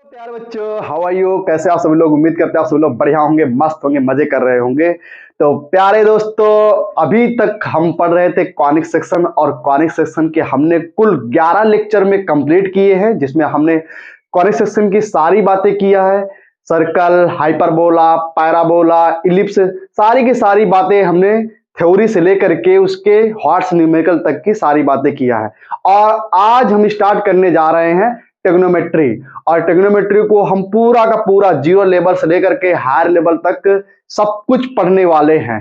प्यारे बच्चों, how are you? कैसे आप सभी लोग? उम्मीद करते हैं आप सभी लोग बढ़िया होंगे, मस्त होंगे, मजे कर रहे होंगे। तो प्यारे दोस्तों, अभी तक हम पढ़ रहे थे कॉनिक सेक्शन, और कॉनिक सेक्शन के हमने कुल 11 लेक्चर में कंप्लीट किए हैं, जिसमें हमने कॉनिक सेक्शन की सारी बातें किया है। सर्कल, हाइपरबोला, पैराबोला, इलिप्स, सारी की सारी बातें हमने थ्योरी से लेकर के उसके हॉट्स न्यूमेरिकल तक की सारी बातें किया है। और आज हम स्टार्ट करने जा रहे हैं टेक्नोमेट्री। और टेक्नोमेट्री को हम पूरा का पूरा जीरो लेवल से लेकर के हायर लेवल तक सब कुछ पढ़ने वाले हैं।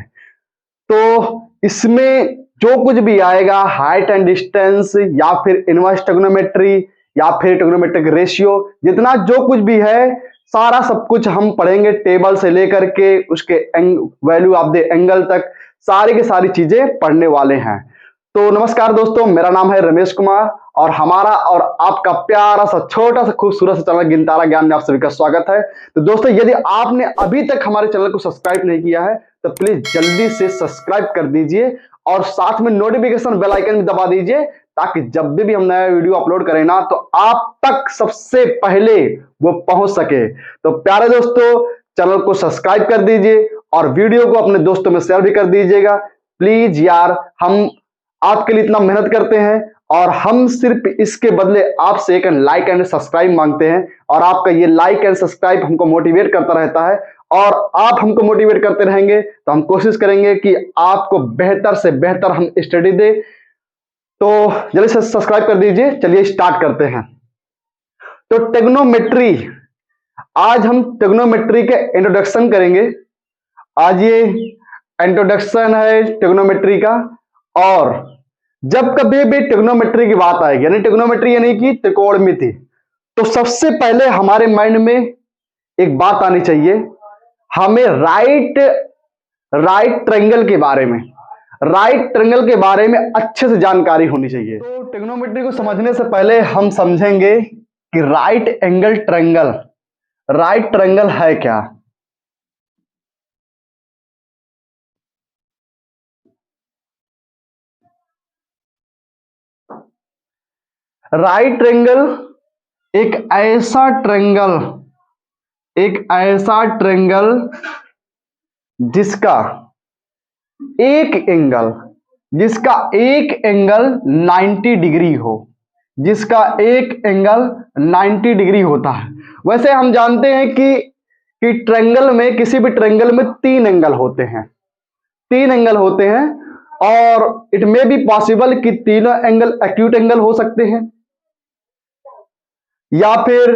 तो इसमें जो कुछ भी आएगा, हाइट एंड डिस्टेंस, या फिर इनवर्स टेक्नोमेट्री, या फिर टेक्नोमेट्रिक रेशियो, जितना जो कुछ भी है सारा सब कुछ हम पढ़ेंगे, टेबल से लेकर के उसके वैल्यू ऑफ द एंगल तक सारी की सारी चीजें पढ़ने वाले हैं। तो नमस्कार दोस्तों, मेरा नाम है रमेश कुमार, और हमारा और आपका प्यारा सा छोटा सा खूबसूरत सा चैनल गिनतारा ज्ञान में आप सभी का स्वागत है। तो दोस्तों, यदि आपने अभी तक हमारे चैनल को सब्सक्राइब नहीं किया है तो प्लीज जल्दी से सब्सक्राइब कर दीजिए, और साथ में नोटिफिकेशन बेल आइकन भी दबा दीजिए, ताकि जब भी हम नया वीडियो अपलोड करें ना, तो आप तक सबसे पहले वो पहुंच सके। तो प्यारे दोस्तों, चैनल को सब्सक्राइब कर दीजिए और वीडियो को अपने दोस्तों में शेयर भी कर दीजिएगा। प्लीज यार, हम आपके लिए इतना मेहनत करते हैं, और हम सिर्फ इसके बदले आपसे एक लाइक एंड सब्सक्राइब मांगते हैं। और आपका ये लाइक एंड सब्सक्राइब हमको मोटिवेट करता रहता है, और आप हमको मोटिवेट करते रहेंगे तो हम कोशिश करेंगे कि आपको बेहतर से बेहतर हम स्टडी दे। तो जल्दी से सब्सक्राइब कर दीजिए। चलिए स्टार्ट करते हैं। तो टेक्नोमेट्री, आज हम टेक्नोमेट्री के इंट्रोडक्शन करेंगे। आज ये इंट्रोडक्शन है टेक्नोमेट्री का। और जब कभी भी टेक्नोमेट्री की बात आएगी, यानी टेक्नोमेट्री यानी कि त्रिकोणमिति, तो सबसे पहले हमारे माइंड में एक बात आनी चाहिए, हमें राइट ट्रायंगल के बारे में, राइट ट्रायंगल के बारे में अच्छे से जानकारी होनी चाहिए। तो टेक्नोमेट्री को समझने से पहले हम समझेंगे कि right angle triangle, right triangle है क्या। राइट ट्रायंगल एक ऐसा ट्रायंगल, एक ऐसा ट्रायंगल जिसका एक एंगल, जिसका एक एंगल 90 डिग्री हो, जिसका एक एंगल 90 डिग्री होता है। वैसे हम जानते हैं कि ट्रायंगल में, किसी भी ट्रायंगल में 3 एंगल होते हैं, 3 एंगल होते हैं। और इट मे बी पॉसिबल कि तीनों एंगल एक्यूट एंगल हो सकते हैं, या फिर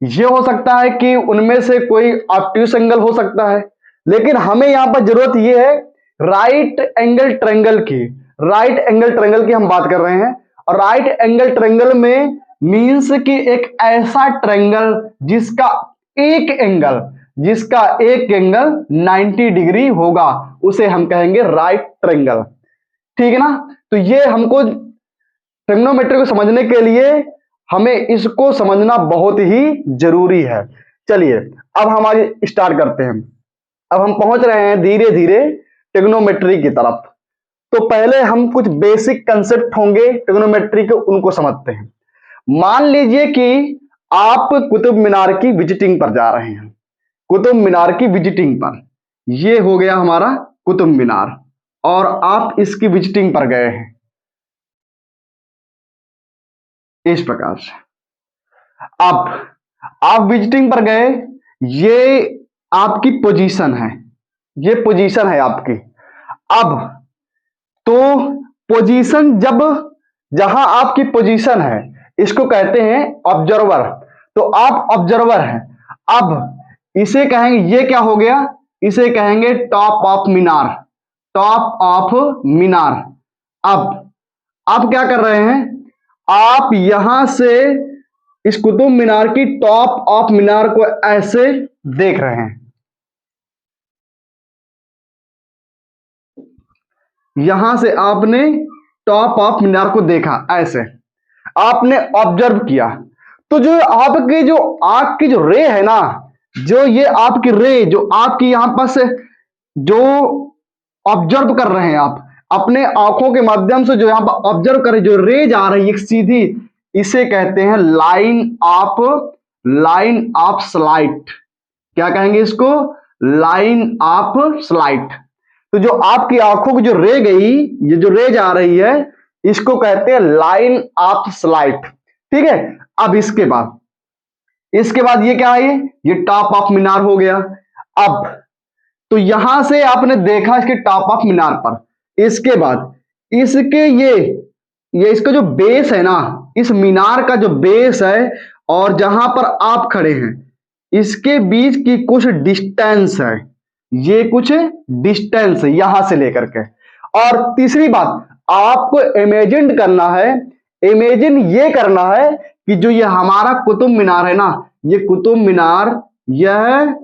यह हो सकता है कि उनमें से कोई ऑब्ट्यूस एंगल हो सकता है। लेकिन हमें यहां पर जरूरत यह है राइट एंगल ट्रायंगल की, राइट एंगल ट्रायंगल की हम बात कर रहे हैं। और राइट एंगल ट्रायंगल में मींस कि एक ऐसा ट्रायंगल जिसका एक एंगल, जिसका एक एंगल 90 डिग्री होगा, उसे हम कहेंगे राइट ट्रायंगल। ठीक है ना? तो ये हमको ट्रिग्नोमेट्री को समझने के लिए हमें इसको समझना बहुत ही जरूरी है। चलिए अब हम आगे स्टार्ट करते हैं। अब हम पहुंच रहे हैं धीरे धीरे ट्रिग्नोमेट्री की तरफ। तो पहले हम कुछ बेसिक कंसेप्ट होंगे ट्रिग्नोमेट्री के, उनको समझते हैं। मान लीजिए कि आप कुतुब मीनार की विजिटिंग पर जा रहे हैं, कुतुब मीनार की विजिटिंग पर, यह हो गया हमारा कुतुब मीनार, और आप इसकी विजिटिंग पर गए हैं इस प्रकार से। अब आप विजिटिंग पर गए, ये आपकी पोजीशन है, ये पोजीशन है आपकी। अब तो पोजीशन, जब जहां आपकी पोजीशन है, इसको कहते हैं ऑब्जर्वर। तो आप ऑब्जर्वर हैं। अब इसे कहेंगे, ये क्या हो गया, इसे कहेंगे top of Minar, top of Minar. अब आप क्या कर रहे हैं, आप यहां से इस कुतुब मीनार की टॉप ऑफ मीनार को ऐसे देख रहे हैं, यहां से आपने टॉप ऑफ मीनार को देखा, ऐसे आपने ऑब्जर्व किया। तो जो आपके जो आंख की जो रे है ना, जो ये आपकी रे, जो आपकी यहां पास जो ऑब्जर्व कर रहे हैं, आप अपने आंखों के माध्यम से जो यहां पर ऑब्जर्व कर रहे, जो रे जा रही है सीधी, इसे कहते हैं line of line of slight, क्या कहेंगे इसको, लाइन ऑफ स्लाइट। तो जो आपकी आंखों की जो रे गई, ये जो रे जा रही है, इसको कहते हैं लाइन ऑफ स्लाइट। ठीक है। अब इसके बाद ये क्या है, ये टॉप ऑफ मीनार हो गया। अब तो यहां से आपने देखा इसके टॉप ऑफ मीनार पर, इसके बाद इसके ये इसका जो बेस है ना, इस मीनार का जो बेस है और जहां पर आप खड़े हैं, इसके बीच की कुछ डिस्टेंस है, ये कुछ डिस्टेंस है यहां से लेकर के। और तीसरी बात आपको इमेजिन करना है, इमेजिन ये करना है कि जो ये हमारा कुतुब मीनार है ना, ये कुतुब मीनार यह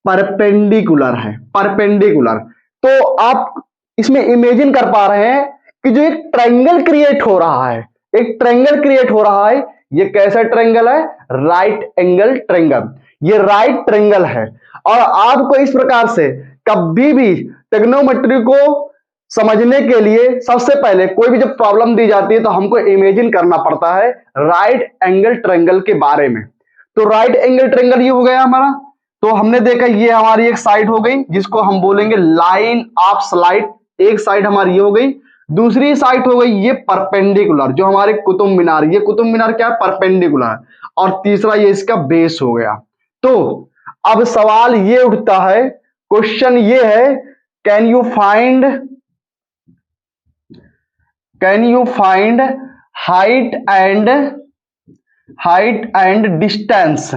परपेंडिकुलर है, परपेंडिकुलर। तो आप इसमें इमेजिन कर पा रहे हैं कि जो एक ट्रायंगल क्रिएट हो रहा है, एक ट्रायंगल क्रिएट हो रहा है, ये कैसा ट्रायंगल है, राइट एंगल ट्रायंगल, ये राइट ट्रायंगल है। और आपको इस प्रकार से कभी भी ट्रिग्नोमेट्री को समझने के लिए सबसे पहले कोई भी जब प्रॉब्लम दी जाती है तो हमको इमेजिन करना पड़ता है राइट एंगल ट्रायंगल के बारे में। तो राइट एंगल ट्रायंगल ये हो गया हमारा। तो हमने देखा ये हमारी एक साइड हो गई जिसको हम बोलेंगे लाइन ऑफ स्लाइट, एक साइड हमारी ये हो गई। दूसरी साइड हो गई ये परपेंडिकुलर, जो हमारे कुतुब मीनार, ये कुतुब मीनार क्या है, परपेंडिकुलर है। और तीसरा ये इसका बेस हो गया। तो अब सवाल ये उठता है, क्वेश्चन ये है, can you find height and distance,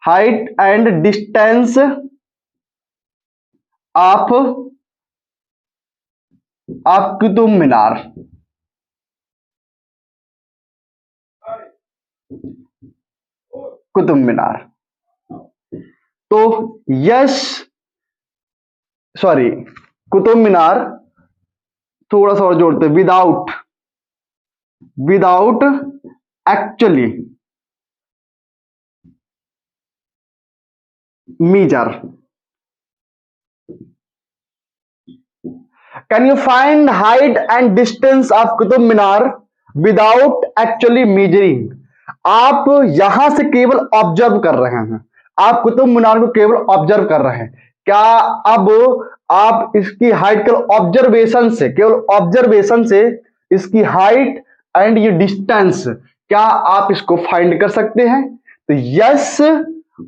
height and distance of Qutub Minar. Qutub Minar तो यस, सॉरी, कुतुब मीनार थोड़ा सा और जोड़ते, without actually measure, can you find height and distance of Qutub Minar without actually measuring। आप यहां से केवल ऑब्जर्व कर रहे हैं, आप कुतुब मीनार को केवल ऑब्जर्व कर रहे हैं। क्या अब आप इसकी हाइट केवल ऑब्जर्वेशन से इसकी हाइट एंड ये डिस्टेंस क्या आप इसको फाइंड कर सकते हैं? तो यस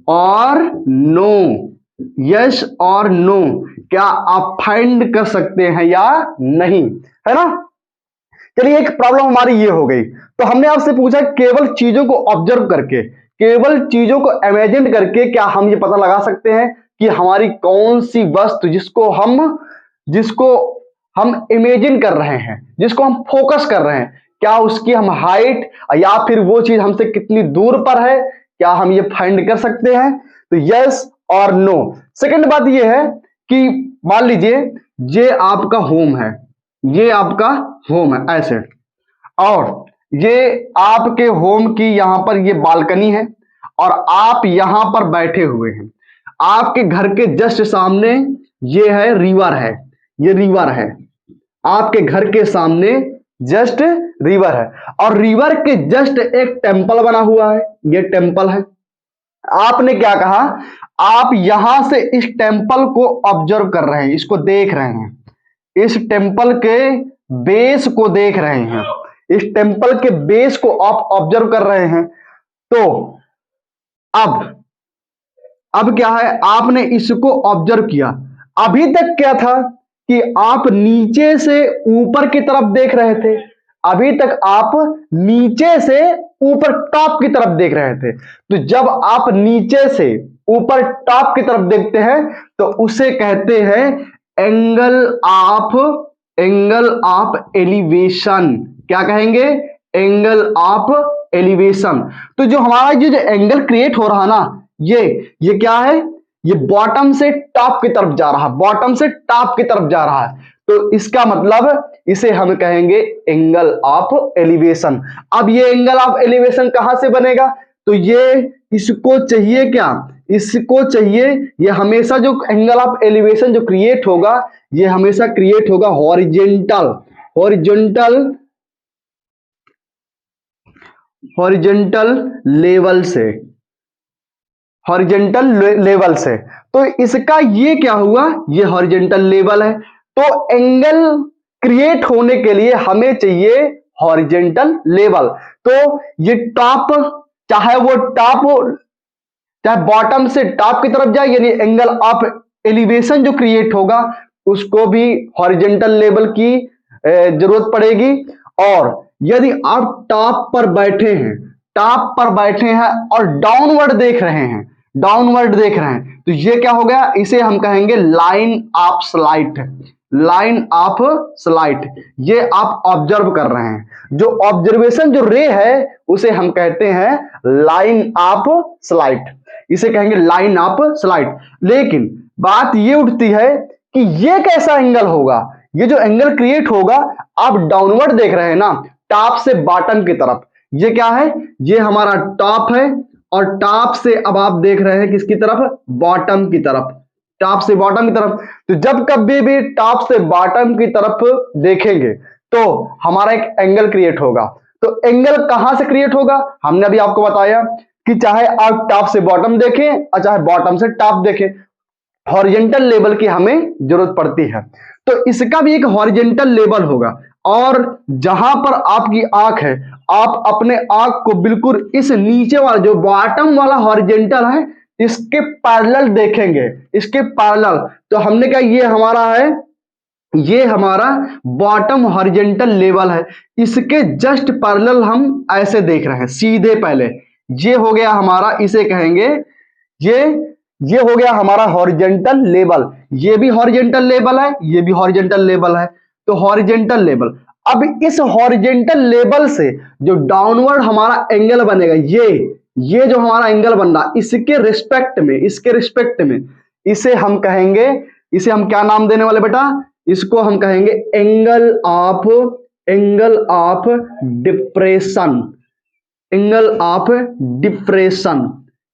और नो, यस और नो, क्या आप फाइंड कर सकते हैं या नहीं, है ना। चलिए एक प्रॉब्लम हमारी ये हो गई। तो हमने आपसे पूछा केवल चीजों को ऑब्जर्व करके, केवल चीजों को इमेजिन करके क्या हम ये पता लगा सकते हैं कि हमारी कौन सी वस्तु जिसको हम इमेजिन कर रहे हैं, जिसको हम फोकस कर रहे हैं, क्या उसकी हम हाइट या फिर वो चीज हमसे कितनी दूर पर है, क्या हम ये फाइंड कर सकते हैं? तो यस और नो। सेकंड बात ये है कि मान लीजिए ये आपका होम है, ये आपका होम है ऐसे, और ये आपके होम की यहां पर ये बालकनी है और आप यहां पर बैठे हुए हैं। आपके घर के जस्ट सामने ये है रिवर है, ये रिवर है, आपके घर के सामने जस्ट रिवर है और रिवर के जस्ट एक टेंपल बना हुआ है, ये टेंपल है। आपने क्या कहा, आप यहां से इस टेंपल को ऑब्जर्व कर रहे हैं, इसको देख रहे हैं, इस टेंपल के बेस को देख रहे हैं, इस टेंपल के बेस को आप ऑब्जर्व कर रहे हैं। तो अब क्या है, आपने इसको ऑब्जर्व किया। अभी तक क्या था कि आप नीचे से ऊपर की तरफ देख रहे थे, अभी तक आप नीचे से ऊपर टॉप की तरफ देख रहे थे। तो जब आप नीचे से ऊपर टॉप की तरफ देखते हैं तो उसे कहते हैं एंगल ऑफ एलिवेशन। क्या कहेंगे, एंगल ऑफ एलिवेशन। तो जो हमारा जो एंगल क्रिएट हो रहा ना, ये क्या है, ये बॉटम से टॉप की तरफ जा रहा है, बॉटम से टॉप की तरफ जा रहा है। तो इसका मतलब इसे हम कहेंगे एंगल ऑफ एलिवेशन। अब ये एंगल ऑफ एलिवेशन कहां से बनेगा, तो ये इसको चाहिए क्या, इसको चाहिए, ये हमेशा जो एंगल ऑफ एलिवेशन जो क्रिएट होगा, ये हमेशा क्रिएट होगा हॉरिजॉन्टल लेवल से, हॉरिजेंटल लेवल से। तो इसका ये क्या हुआ, ये हॉरिजेंटल लेवल है। तो एंगल क्रिएट होने के लिए हमें चाहिए हॉरिजेंटल लेवल। तो ये टॉप, चाहे वो टॉप चाहे बॉटम से टॉप की तरफ जाए, यानी एंगल ऑफ एलिवेशन जो क्रिएट होगा उसको भी हॉरिजेंटल लेवल की जरूरत पड़ेगी। और यदि आप टॉप पर बैठे हैं, टॉप पर बैठे हैं और डाउनवर्ड देख रहे हैं, डाउनवर्ड देख रहे हैं, तो ये क्या हो गया, इसे हम कहेंगे line of slight. Line of slight, ये आप ऑब्जर्व कर रहे हैं, जो ऑब्जर्वेशन जो रे है उसे हम कहते हैं लाइन ऑफ स्लाइट, इसे कहेंगे लाइन ऑफ स्लाइट। लेकिन बात ये उठती है कि ये कैसा एंगल होगा, ये जो एंगल क्रिएट होगा, आप डाउनवर्ड देख रहे हैं ना, टॉप से बॉटम की तरफ, ये क्या है, ये हमारा टॉप है, और टॉप से अब आप देख रहे हैं किसकी तरफ, बॉटम की तरफ, टॉप से बॉटम की तरफ। तो जब कभी भी टॉप से बॉटम की तरफ देखेंगे तो हमारा एक एंगल क्रिएट होगा। तो एंगल कहां से क्रिएट होगा, हमने अभी आपको बताया कि चाहे आप टॉप से बॉटम देखें और चाहे बॉटम से टॉप देखें, हॉरिजेंटल लेवल की हमें जरूरत पड़ती है। तो इसका भी एक हॉरिजेंटल लेवल होगा। और जहां पर आपकी आंख है, आप अपने आंख को बिल्कुल इस नीचे वाला जो बॉटम वाला हॉरिजेंटल है इसके पैरेलल देखेंगे, इसके पैरेलल। तो हमने कहा ये हमारा है, ये हमारा बॉटम हॉरिजेंटल लेवल है, इसके जस्ट पैरेलल हम ऐसे देख रहे हैं सीधे। पहले ये हो गया हमारा, इसे कहेंगे ये हो गया हमारा हॉरिजेंटल लेवल। ये भी हॉरिजेंटल लेवल है, ये भी हॉरिजेंटल लेवल है। तो हॉरिजेंटल लेवल, अब इस हॉरिजेंटल लेवल से जो डाउनवर्ड हमारा एंगल बनेगा, ये जो हमारा एंगल बन रहा, इसके रिस्पेक्ट में, इसके रिस्पेक्ट में इसे हम कहेंगे, इसे हम क्या नाम देने वाले बेटा, इसको हम कहेंगे angle of depression. Angle of depression,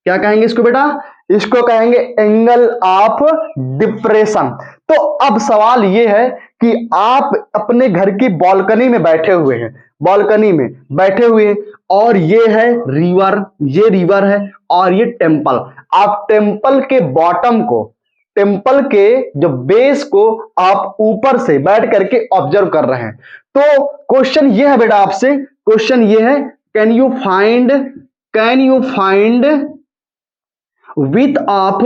क्या कहेंगे इसको बेटा, इसको कहेंगे एंगल ऑफ डिप्रेशन। तो अब सवाल यह है कि आप अपने घर की बालकनी में बैठे हुए हैं, बालकनी में बैठे हुए हैं, और ये है रिवर, ये रिवर है, और ये टेंपल। आप टेंपल के बॉटम को, टेंपल के जो बेस को आप ऊपर से बैठ करके ऑब्जर्व कर रहे हैं। तो क्वेश्चन ये है बेटा आपसे, क्वेश्चन ये है, can you find width of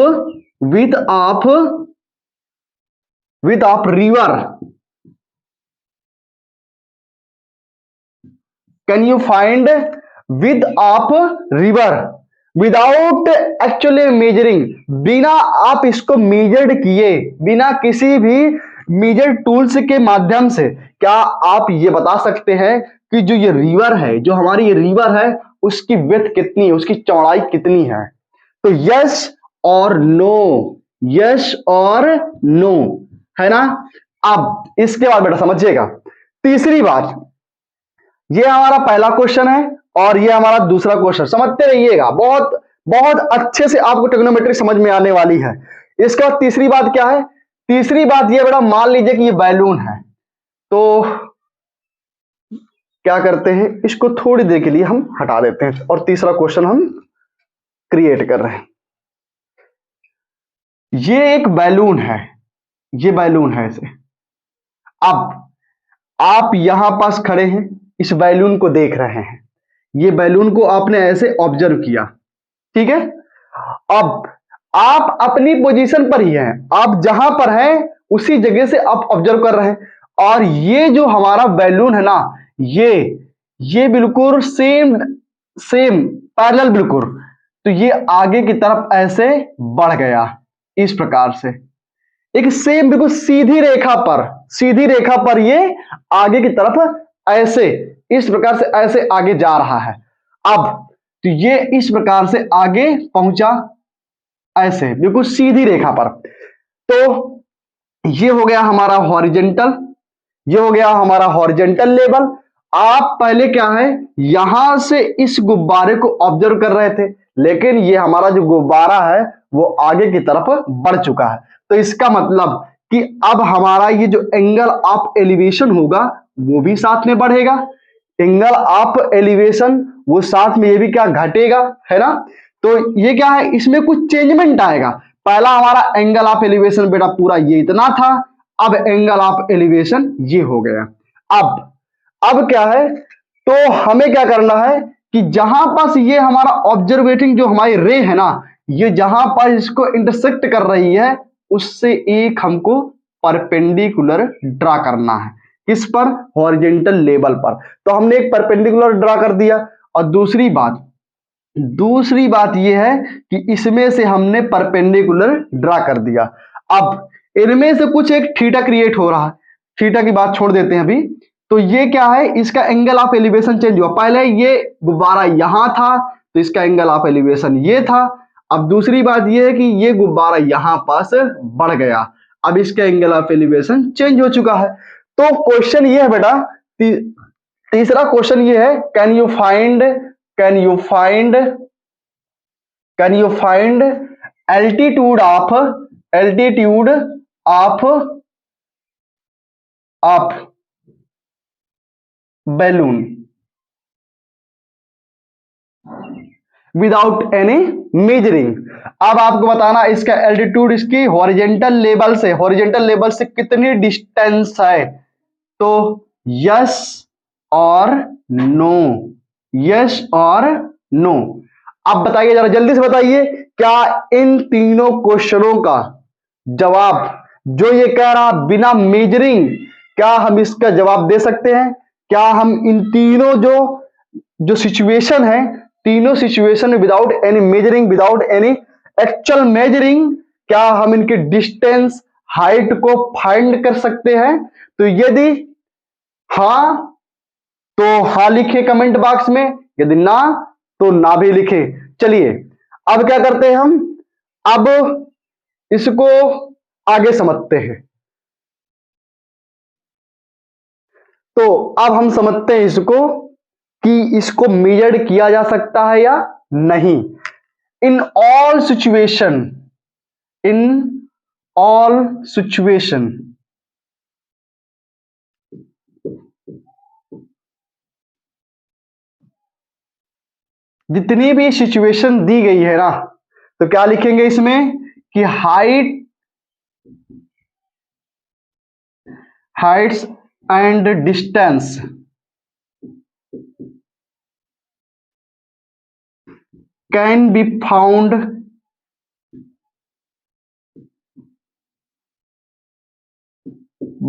river, can you find width of river without actually measuring, बिना आप इसको मेजर्ड किए, बिना किसी भी मेजर टूल्स के माध्यम से, क्या आप ये बता सकते हैं कि जो ये रिवर है, जो हमारी ये रिवर है, उसकी विड्थ कितनी है, उसकी चौड़ाई कितनी है। तो यस और नो, यस और नो, है ना। अब इसके बाद बेटा समझिएगा तीसरी बात, ये हमारा पहला क्वेश्चन है और ये हमारा दूसरा क्वेश्चन, समझते रहिएगा, बहुत बहुत अच्छे से आपको ट्रिग्नोमेट्री समझ में आने वाली है। इसके बाद तीसरी बात क्या है, तीसरी बात ये बेटा, मान लीजिए कि ये बैलून है, तो क्या करते हैं, इसको थोड़ी देर के लिए हम हटा देते हैं और तीसरा क्वेश्चन हम क्रिएट कर रहे हैं। ये एक बैलून है, ये बैलून है इसे। अब आप यहां पास खड़े हैं, इस बैलून को देख रहे हैं, ये बैलून को आपने ऐसे ऑब्जर्व किया, ठीक है। अब आप अपनी पोजीशन पर ही हैं, आप जहां पर हैं उसी जगह से आप ऑब्जर्व कर रहे हैं, और ये जो हमारा बैलून है ना, ये बिल्कुल सेम पैरेलल बिल्कुल, तो ये आगे की तरफ ऐसे बढ़ गया इस प्रकार से, एक सेम बिल्कुल सीधी रेखा पर ये आगे की तरफ ऐसे इस प्रकार से ऐसे आगे जा रहा है। अब तो ये इस प्रकार से आगे पहुंचा ऐसे बिल्कुल सीधी रेखा पर। तो ये हो गया हमारा हॉरिजेंटल, ये हो गया हमारा हॉरिजेंटल लेवल। आप पहले क्या है, यहां से इस गुब्बारे को ऑब्जर्व कर रहे थे, लेकिन ये हमारा जो गुब्बारा है वो आगे की तरफ बढ़ चुका है। तो इसका मतलब कि अब हमारा ये जो एंगल ऑफ एलिवेशन होगा वो भी साथ में बढ़ेगा, एंगल ऑफ एलिवेशन वो साथ में ये भी क्या घटेगा, है ना। तो ये क्या है, इसमें कुछ चेंजमेंट आएगा। पहला हमारा एंगल ऑफ एलिवेशन बेटा पूरा ये इतना था, अब एंगल ऑफ एलिवेशन ये हो गया। अब क्या है, तो हमें क्या करना है कि जहां पास ये हमारा ऑब्जर्वेटिंग जो हमारी रे है ना, ये जहां पर इसको इंटरसेक्ट कर रही है उससे एक हमको परपेंडिकुलर ड्रा करना है। किस पर? हॉरिजेंटल लेवल पर। तो हमने एक परपेंडिकुलर ड्रा कर दिया। और दूसरी बात यह है कि इसमें से हमने परपेंडिकुलर ड्रा कर दिया। अब इनमें से कुछ एक थीटा क्रिएट हो रहा है, थीटा की बात छोड़ देते हैं अभी। तो ये क्या है, इसका एंगल ऑफ एलिवेशन चेंज हुआ। पहले ये गुब्बारा यहां था तो इसका एंगल ऑफ एलिवेशन ये था। अब दूसरी बात ये है कि ये गुब्बारा यहां पास बढ़ गया, अब इसका एंगल ऑफ एलिवेशन चेंज हो चुका है। तो क्वेश्चन ये है बेटा, तीसरा क्वेश्चन ये है, can you find altitude of balloon without any measuring. अब आपको बताना इसका एल्टीट्यूड इसकी हॉरिजेंटल लेवल से कितनी डिस्टेंस है। तो यस और नो। अब बताइए, जरा जल्दी से बताइए, क्या इन तीनों क्वेश्चनों का जवाब जो ये कह रहा बिना मेजरिंग, क्या हम इसका जवाब दे सकते हैं? क्या हम इन तीनों जो सिचुएशन है, तीनों सिचुएशन में without any measuring, without any actual measuring, क्या हम इनकी डिस्टेंस, हाइट को फाइंड कर सकते हैं? तो यदि हां तो हां लिखे कमेंट बॉक्स में, यदि ना तो ना भी लिखे। चलिए अब क्या करते हैं हम, अब इसको आगे समझते हैं। तो अब हम समझते हैं इसको कि इसको मेजर्ड किया जा सकता है या नहीं। इन ऑल सिचुएशन जितनी भी सिचुएशन दी गई है ना, तो क्या लिखेंगे इसमें कि Heights and distance can be found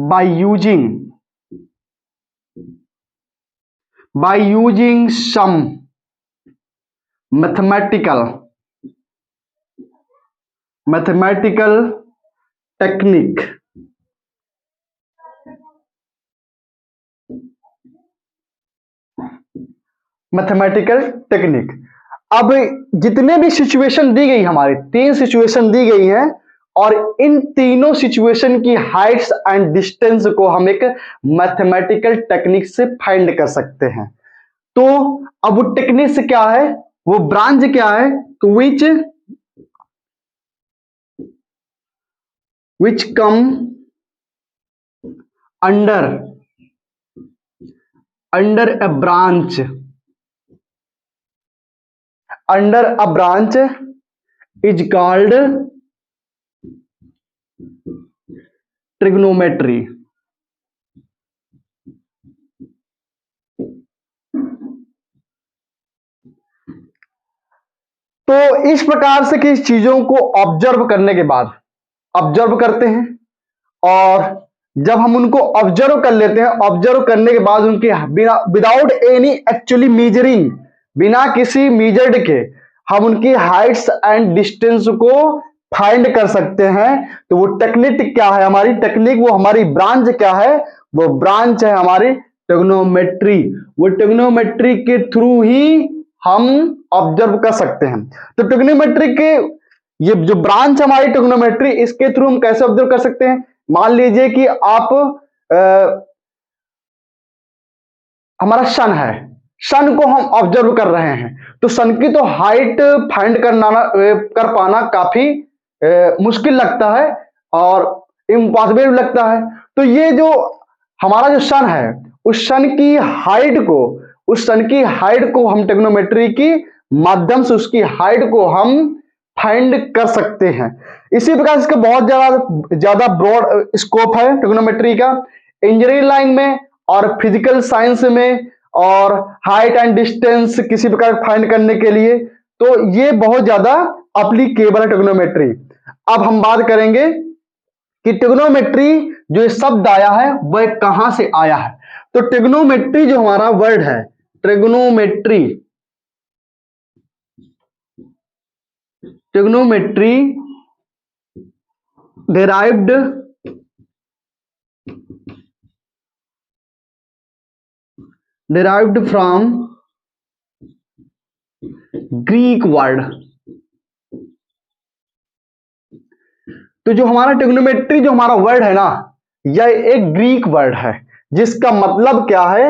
by using some mathematical technique। अब जितने भी सिचुएशन दी गई, हमारी 3 सिचुएशन दी गई हैं, और इन तीनों सिचुएशन की हाइट्स एंड डिस्टेंस को हम एक मैथमेटिकल टेक्निक से फाइंड कर सकते हैं। तो अब वो टेक्निक क्या है, वो ब्रांच क्या है, तो which come under a branch is called trigonometry। तो इस प्रकार से किसी चीजों को ऑब्जर्व करने के बाद, ऑब्जर्व करते हैं, और जब हम उनको ऑब्जर्व कर लेते हैं, ऑब्जर्व करने के बाद उनकी बिना विदाउट एनी एक्चुअली मेजरिंग, बिना किसी मेजर्ड के हम उनकी हाइट्स एंड डिस्टेंस को फाइंड कर सकते हैं। तो वो टेक्निक क्या है, हमारी टेक्निक, वो हमारी ब्रांच क्या है, वो ब्रांच है हमारी ट्रिग्नोमेट्री। वो ट्रिग्नोमेट्री के थ्रू ही हम ऑब्जर्व कर सकते हैं। तो ट्रिग्नोमेट्री के ये जो ब्रांच हमारी ट्रिग्नोमेट्री, इसके थ्रू हम कैसे ऑब्जर्व कर सकते हैं। मान लीजिए कि आप हमारा सन है, सन को हम ऑब्जर्व कर रहे हैं, तो सन की तो हाइट फाइंड कर पाना काफी मुश्किल लगता है और इम्पॉसिबल लगता है। तो ये जो हमारा जो सन है, उस सन की हाइट को हम ट्रिग्नोमेट्री की माध्यम से उसकी हाइट को हम फाइंड कर सकते हैं। इसी प्रकार इसका बहुत ज्यादा ब्रॉड स्कोप है ट्रिग्नोमेट्री का, इंजीनियरिंग लाइन में और फिजिकल साइंस में, और हाइट एंड डिस्टेंस किसी प्रकार फाइंड करने के लिए, तो ये बहुत ज्यादा एप्लीकेबल है ट्रिग्नोमेट्री। अब हम बात करेंगे कि ट्रिग्नोमेट्री जो ये शब्द आया है वह कहां से आया है। तो ट्रिग्नोमेट्री जो हमारा वर्ड है, trigonometry, trigonometry derived from Greek word. तो जो हमारा ट्रिग्नोमेट्री जो हमारा वर्ड है ना, यह एक ग्रीक वर्ड है, जिसका मतलब क्या है,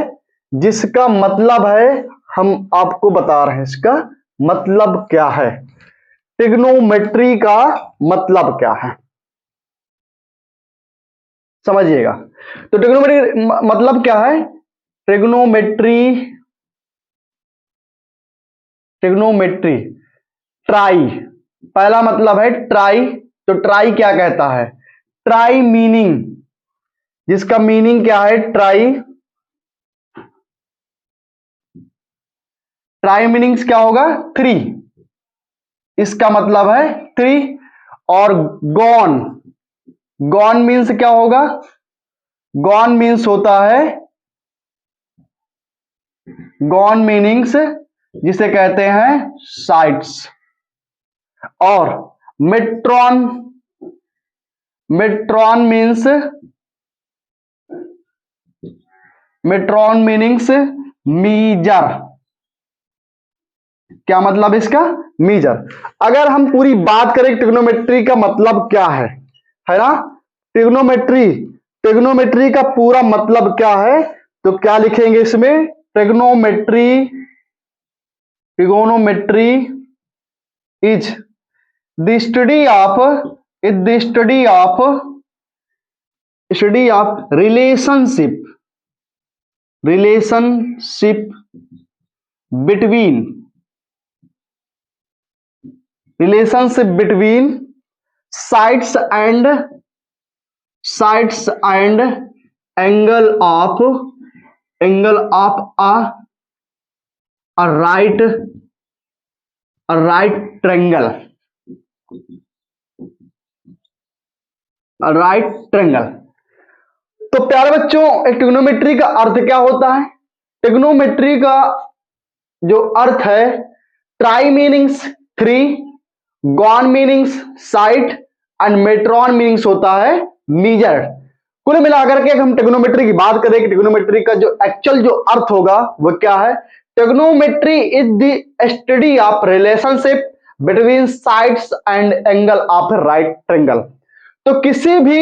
जिसका मतलब है, हम आपको बता रहे हैं इसका मतलब क्या है। ट्रिग्नोमेट्री का मतलब क्या है समझिएगा। तो ट्रिग्नोमेट्री मतलब क्या है, ट्रिग्नोमेट्री, ट्रिग्नोमेट्री ट्राई, पहला मतलब है ट्राई। तो ट्राई क्या कहता है, ट्राई मीनिंग, जिसका मीनिंग क्या है, ट्राई, ट्राई मीनिंग्स क्या होगा, थ्री, इसका मतलब है थ्री। और गॉन, गॉन मीन्स क्या होगा, गॉन मीन्स होता है, गॉन मीनिंग्स जिसे कहते हैं साइट्स। और मेट्रॉन, मेट्रॉन मीन्स, मेट्रॉन मीनिंग्स मीजर, क्या मतलब इसका, मीजर। अगर हम पूरी बात करें ट्रिग्नोमेट्री का मतलब क्या है ना, ट्रिग्नोमेट्री, ट्रिग्नोमेट्री का पूरा मतलब क्या है, तो क्या लिखेंगे इसमें, trigonometry, trigonometry is the study of, is the study of, study of relationship, relationship between, relationship between sides and, sides and angle of, angle of a right, a right triangle, a right triangle. तो प्यारे बच्चों, एक trigonometry का अर्थ क्या होता है, trigonometry का जो अर्थ है, tri meanings three, gon meanings side and metron meanings होता है मीजर। कुल मिलाकर के हम ट्रिग्नोमेट्री की बात करें कि ट्रिग्नोमेट्री का जो एक्चुअल जो अर्थ होगा वह क्या है, trigonometry is the study of relationship between sides and angle of right triangle. तो किसी भी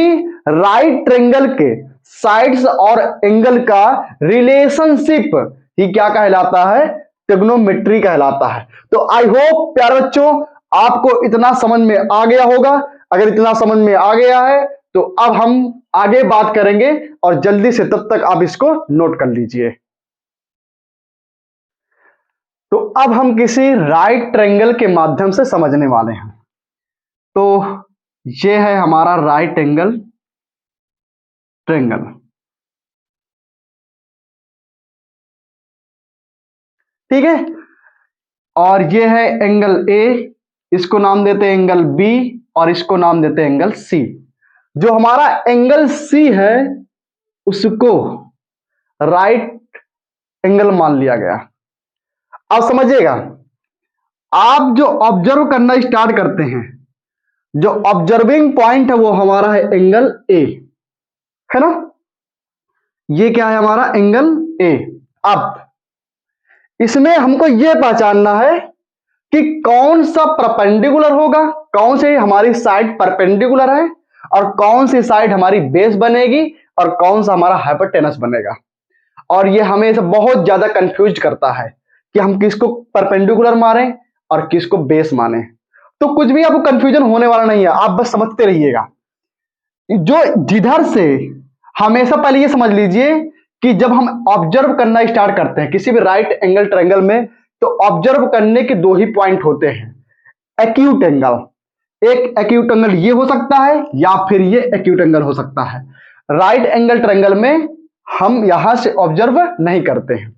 राइट ट्रायंगल के साइड्स और एंगल का रिलेशनशिप ही क्या कहलाता है, ट्रिग्नोमेट्री कहलाता है। तो आई होप प्यारे बच्चों आपको इतना समझ में आ गया होगा। अगर इतना समझ में आ गया है तो अब हम आगे बात करेंगे, और जल्दी से तब तक आप इसको नोट कर लीजिए। तो अब हम किसी राइट ट्रायंगल के माध्यम से समझने वाले हैं। तो ये है हमारा राइट एंगल ट्रायंगल, ठीक है। और ये है एंगल ए, इसको नाम देते हैं एंगल बी, और इसको नाम देते हैं एंगल सी। जो हमारा एंगल सी है उसको राइट एंगल मान लिया गया। अब समझिएगा, आप जो ऑब्जर्व करना स्टार्ट करते हैं, जो ऑब्जर्विंग पॉइंट है वो हमारा है एंगल ए, है ना, ये क्या है हमारा एंगल ए। अब इसमें हमको यह पहचानना है कि कौन सा परपेंडिकुलर होगा, कौन सी हमारी साइड परपेंडिकुलर है, और कौन सी साइड हमारी बेस बनेगी, और कौन सा हमारा हाइपोटेनस बनेगा। और ये हमें बहुत ज्यादा कंफ्यूज करता है कि हम किसको परपेंडिकुलर मारें और किसको बेस माने। तो कुछ भी आपको कंफ्यूजन होने वाला नहीं है, आप बस समझते रहिएगा। जो जिधर से, हमेशा पहले ये समझ लीजिए कि जब हम ऑब्जर्व करना स्टार्ट करते हैं किसी भी राइट एंगल ट्रायंगल में, तो ऑब्जर्व करने के दो ही पॉइंट होते हैं, एक्यूट एंगल। एक एक्यूट एंगल ये हो सकता है या फिर ये एक्यूट एंगल हो सकता है। राइट एंगल ट्रायंगल में हम यहां से ऑब्जर्व नहीं करते हैं।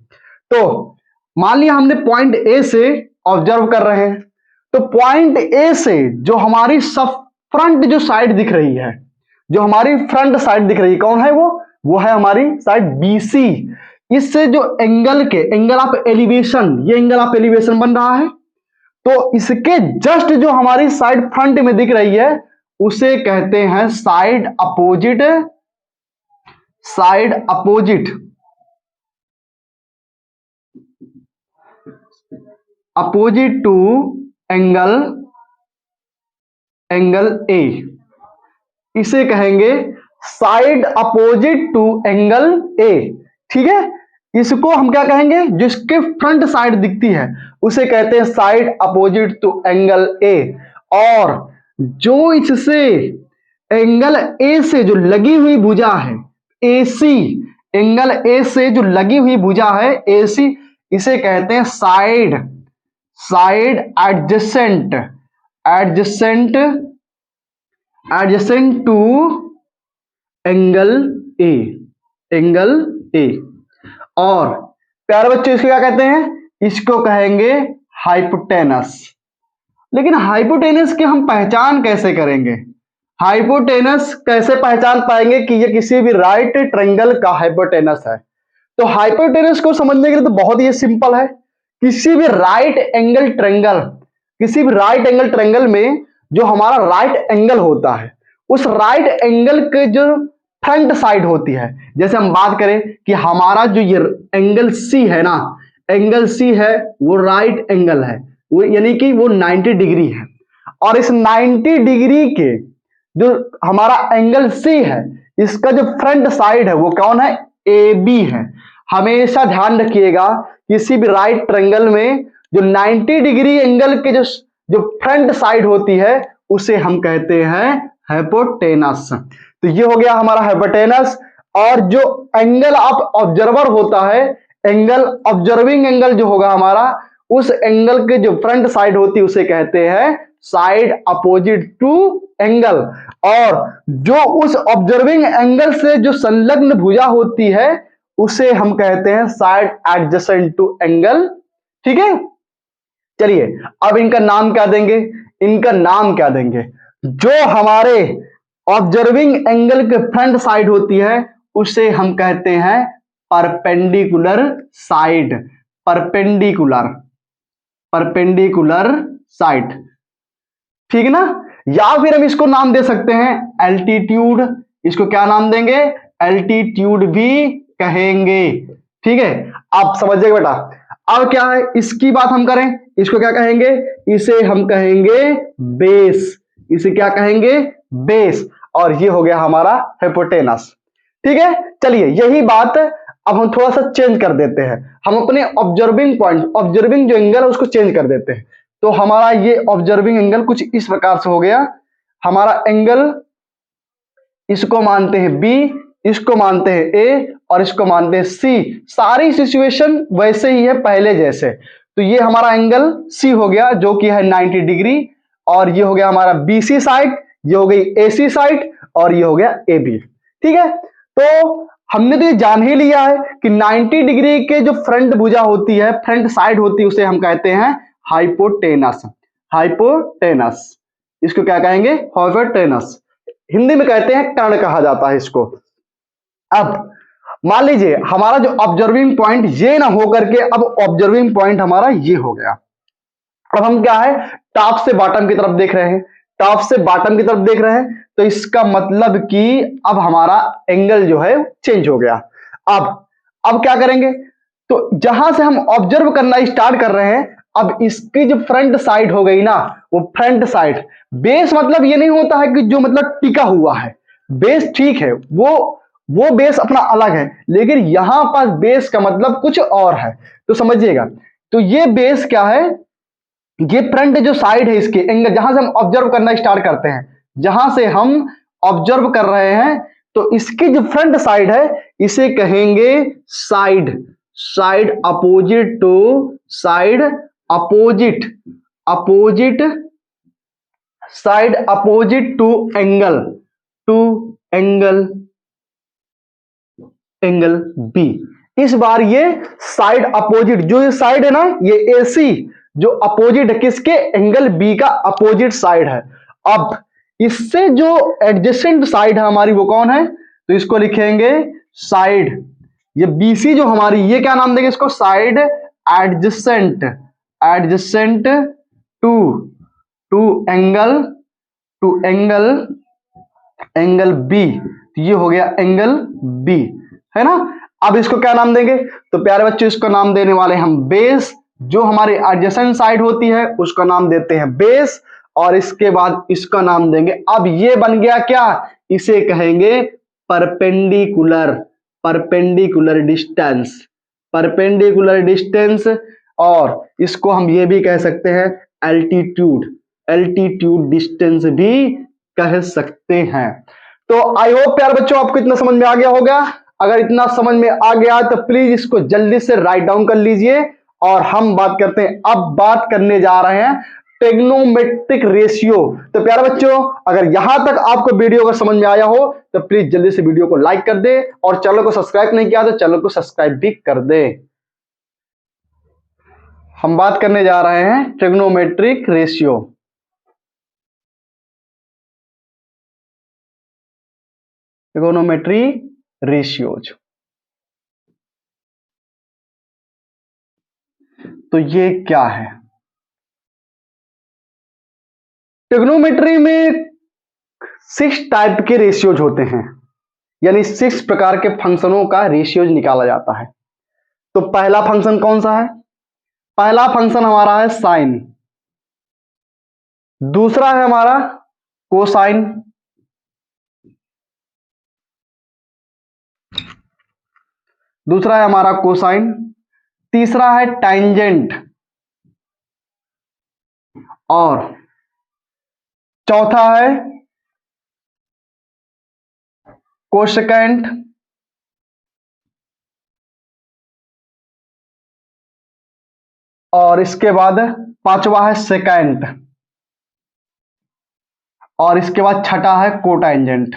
तो मान लिया हमने पॉइंट ए से ऑब्जर्व कर रहे हैं, तो पॉइंट ए से जो हमारी सब फ्रंट जो साइड दिख रही है, जो हमारी फ्रंट साइड दिख रही है, कौन है वो है हमारी साइड बीसी। इससे जो एंगल ऑफ एलिवेशन, ये एंगल ऑफ एलिवेशन बन रहा है, तो इसके जस्ट जो हमारी साइड फ्रंट में दिख रही है उसे कहते हैं side opposite, side opposite, opposite to angle, angle A, इसे कहेंगे side opposite to angle A. ठीक है, इसको हम क्या कहेंगे, जिसके फ्रंट साइड दिखती है उसे कहते हैं side opposite to angle A. और जो इससे एंगल ए से जो लगी हुई भुजा है एसी, एंगल ए से जो लगी हुई भुजा है एसी, इसे कहते हैं side, side adjacent, adjacent, adjacent to angle A, angle A. और प्यारे बच्चों इसको क्या कहते हैं, इसको कहेंगे हाइपोटेनस। लेकिन हाइपोटेनस की हम पहचान कैसे करेंगे, हाइपोटेनस कैसे पहचान पाएंगे कि ये किसी भी राइट ट्रायंगल का हाइपोटेनस है। तो हाइपोटेनस को समझने के लिए तो बहुत ही सिंपल है। किसी भी राइट एंगल ट्रायंगल, किसी भी राइट एंगल ट्रायंगल में जो हमारा राइट एंगल होता है, उस राइट एंगल के जो फ्रंट साइड होती है, जैसे हम बात करें कि हमारा जो ये एंगल सी है ना, एंगल सी है वो राइट एंगल है, वो यानी कि वो 90 डिग्री है। और इस 90 डिग्री के जो हमारा एंगल सी है, इसका जो फ्रंट साइड है वो कौन है, ए बी है। हमेशा ध्यान रखिएगा किसी भी राइट ट्रायंगल में जो 90 डिग्री एंगल के जो फ्रंट साइड होती है उसे हम कहते हैं हाइपोटेनस। तो ये हो गया हमारा हाइपोटेनस। और जो एंगल ऑफ ऑब्जर्वर होता है, एंगल ऑब्जर्विंग एंगल जो होगा हमारा, उस एंगल के जो फ्रंट साइड होती है उसे कहते हैं साइड अपोजिट टू एंगल। और जो उस ऑब्जर्विंग एंगल से जो संलग्न भुजा होती है उसे हम कहते हैं साइड एडजेसेंट टू एंगल। ठीक है, चलिए अब इनका नाम क्या देंगे, इनका नाम क्या देंगे, जो हमारे ऑब्जर्विंग एंगल के फ्रंट साइड होती है उसे हम कहते हैं perpendicular side, perpendicular, perpendicular side. ठीक है ना, या फिर हम इसको नाम दे सकते हैं एल्टीट्यूड, इसको क्या नाम देंगे, एल्टीट्यूड भी कहेंगे। ठीक है, आप समझिएगा बेटा। अब क्या है, इसकी बात हम करें, इसको क्या कहेंगे, इसे हम कहेंगे बेस, इसे क्या कहेंगे, बेस। और ये हो गया हमारा हाइपोटेनस। ठीक है, चलिए यही बात अब हम थोड़ा सा चेंज कर देते हैं, हम अपने ऑब्जर्विंग पॉइंट, ऑब्जर्विंग जो एंगल है उसको चेंज कर देते हैं। तो हमारा ये ऑब्जर्विंग एंगल कुछ इस प्रकार से हो गया, हमारा एंगल इसको मानते हैं बी, इसको मानते हैं ए और इसको मानते हैं सी। सारी सिचुएशन वैसे ही है पहले जैसे। तो ये हमारा एंगल सी हो गया जो कि है 90 डिग्री, और ये हो गया हमारा बीसी साइड, ये हो गई एसी साइड, और ये हो गया ए बी। ठीक है, तो हमने तो ये जान ही लिया है कि 90 डिग्री के जो फ्रंट भुजा होती है, फ्रंट साइड होती है, उसे हम कहते हैं हाइपोटेनस, हाइपोटेनस। इसको क्या कहेंगे, हाइपोटेनस। हिंदी में कहते हैं कर्ण कहा जाता है इसको। अब मान लीजिए हमारा जो ऑब्जर्विंग पॉइंट ये ना हो करके अब ऑब्जर्विंग पॉइंट हमारा ये हो गया। अब हम क्या है, टॉप से बॉटम की तरफ देख रहे हैं, टॉप से बॉटम की तरफ देख रहे हैं, तो इसका मतलब कि अब हमारा एंगल जो है चेंज हो गया। अब क्या करेंगे, तो जहां से हम ऑब्जर्व करना स्टार्ट कर रहे हैं, अब इसकी जो फ्रंट साइड हो गई ना, वो फ्रंट साइड, बेस मतलब ये नहीं होता है कि जो मतलब टिका हुआ है, बेस ठीक है, वो बेस अपना अलग है, लेकिन यहां पर बेस का मतलब कुछ और है, तो समझिएगा। तो ये बेस क्या है, ये फ्रंट जो साइड है इसके एंगल, जहां से हम ऑब्जर्व करना स्टार्ट करते हैं, जहां से हम ऑब्जर्व कर रहे हैं, तो इसकी जो फ्रंट साइड है इसे कहेंगे side, side opposite to side opposite opposite side opposite to angle angle B. इस बार ये साइड अपोजिट, जो ये साइड है ना, ये एसी जो अपोजिट है किसके, एंगल बी का अपोजिट साइड है। अब इससे जो एडजेसेंट साइड है हमारी वो कौन है, तो इसको लिखेंगे साइड, ये बीसी जो हमारी, ये क्या नाम देंगे इसको, side adjacent adjacent to to angle angle B. ये हो गया एंगल बी, है ना। अब इसको क्या नाम देंगे, तो प्यारे बच्चों इसको नाम देने वाले हम बेस। जो हमारी एडजेसेंट साइड होती है उसका नाम देते हैं बेस, और इसके बाद इसका नाम देंगे, अब ये बन गया क्या, इसे कहेंगे परपेंडिकुलर डिस्टेंस परपेंडिकुलर डिस्टेंस। और इसको हम ये भी कह सकते हैं एल्टीट्यूड डिस्टेंस भी कह सकते हैं। तो आई होप प्यारे बच्चों आपको इतना समझ में आ गया होगा। अगर इतना समझ में आ गया तो प्लीज इसको जल्दी से राइट डाउन कर लीजिए, और हम बात करते हैं, अब बात करने जा रहे हैं ट्रिग्नोमेट्रिक रेशियो। तो प्यारे बच्चों अगर यहां तक आपको वीडियो अगर समझ में आया हो तो प्लीज जल्दी से वीडियो को लाइक कर दे, और चैनल को सब्सक्राइब नहीं किया तो चैनल को सब्सक्राइब भी कर दे। हम बात करने जा रहे हैं ट्रिग्नोमेट्रिक रेशियो। ट्रिग्नोमेट्री रेशियोज, तो ये क्या है। ट्रिग्नोमेट्री में 6 टाइप के रेशियोज होते हैं, यानी 6 प्रकार के फंक्शनों का रेशियोज निकाला जाता है। तो पहला फंक्शन कौन सा है, पहला फंक्शन हमारा है साइन, दूसरा है हमारा कोसाइन, दूसरा है हमारा कोसाइन, तीसरा है टैंजेंट, और चौथा है कोसेकेंट, और इसके बाद पांचवा है सेकेंट, और इसके बाद छठा है कोटैंजेंट।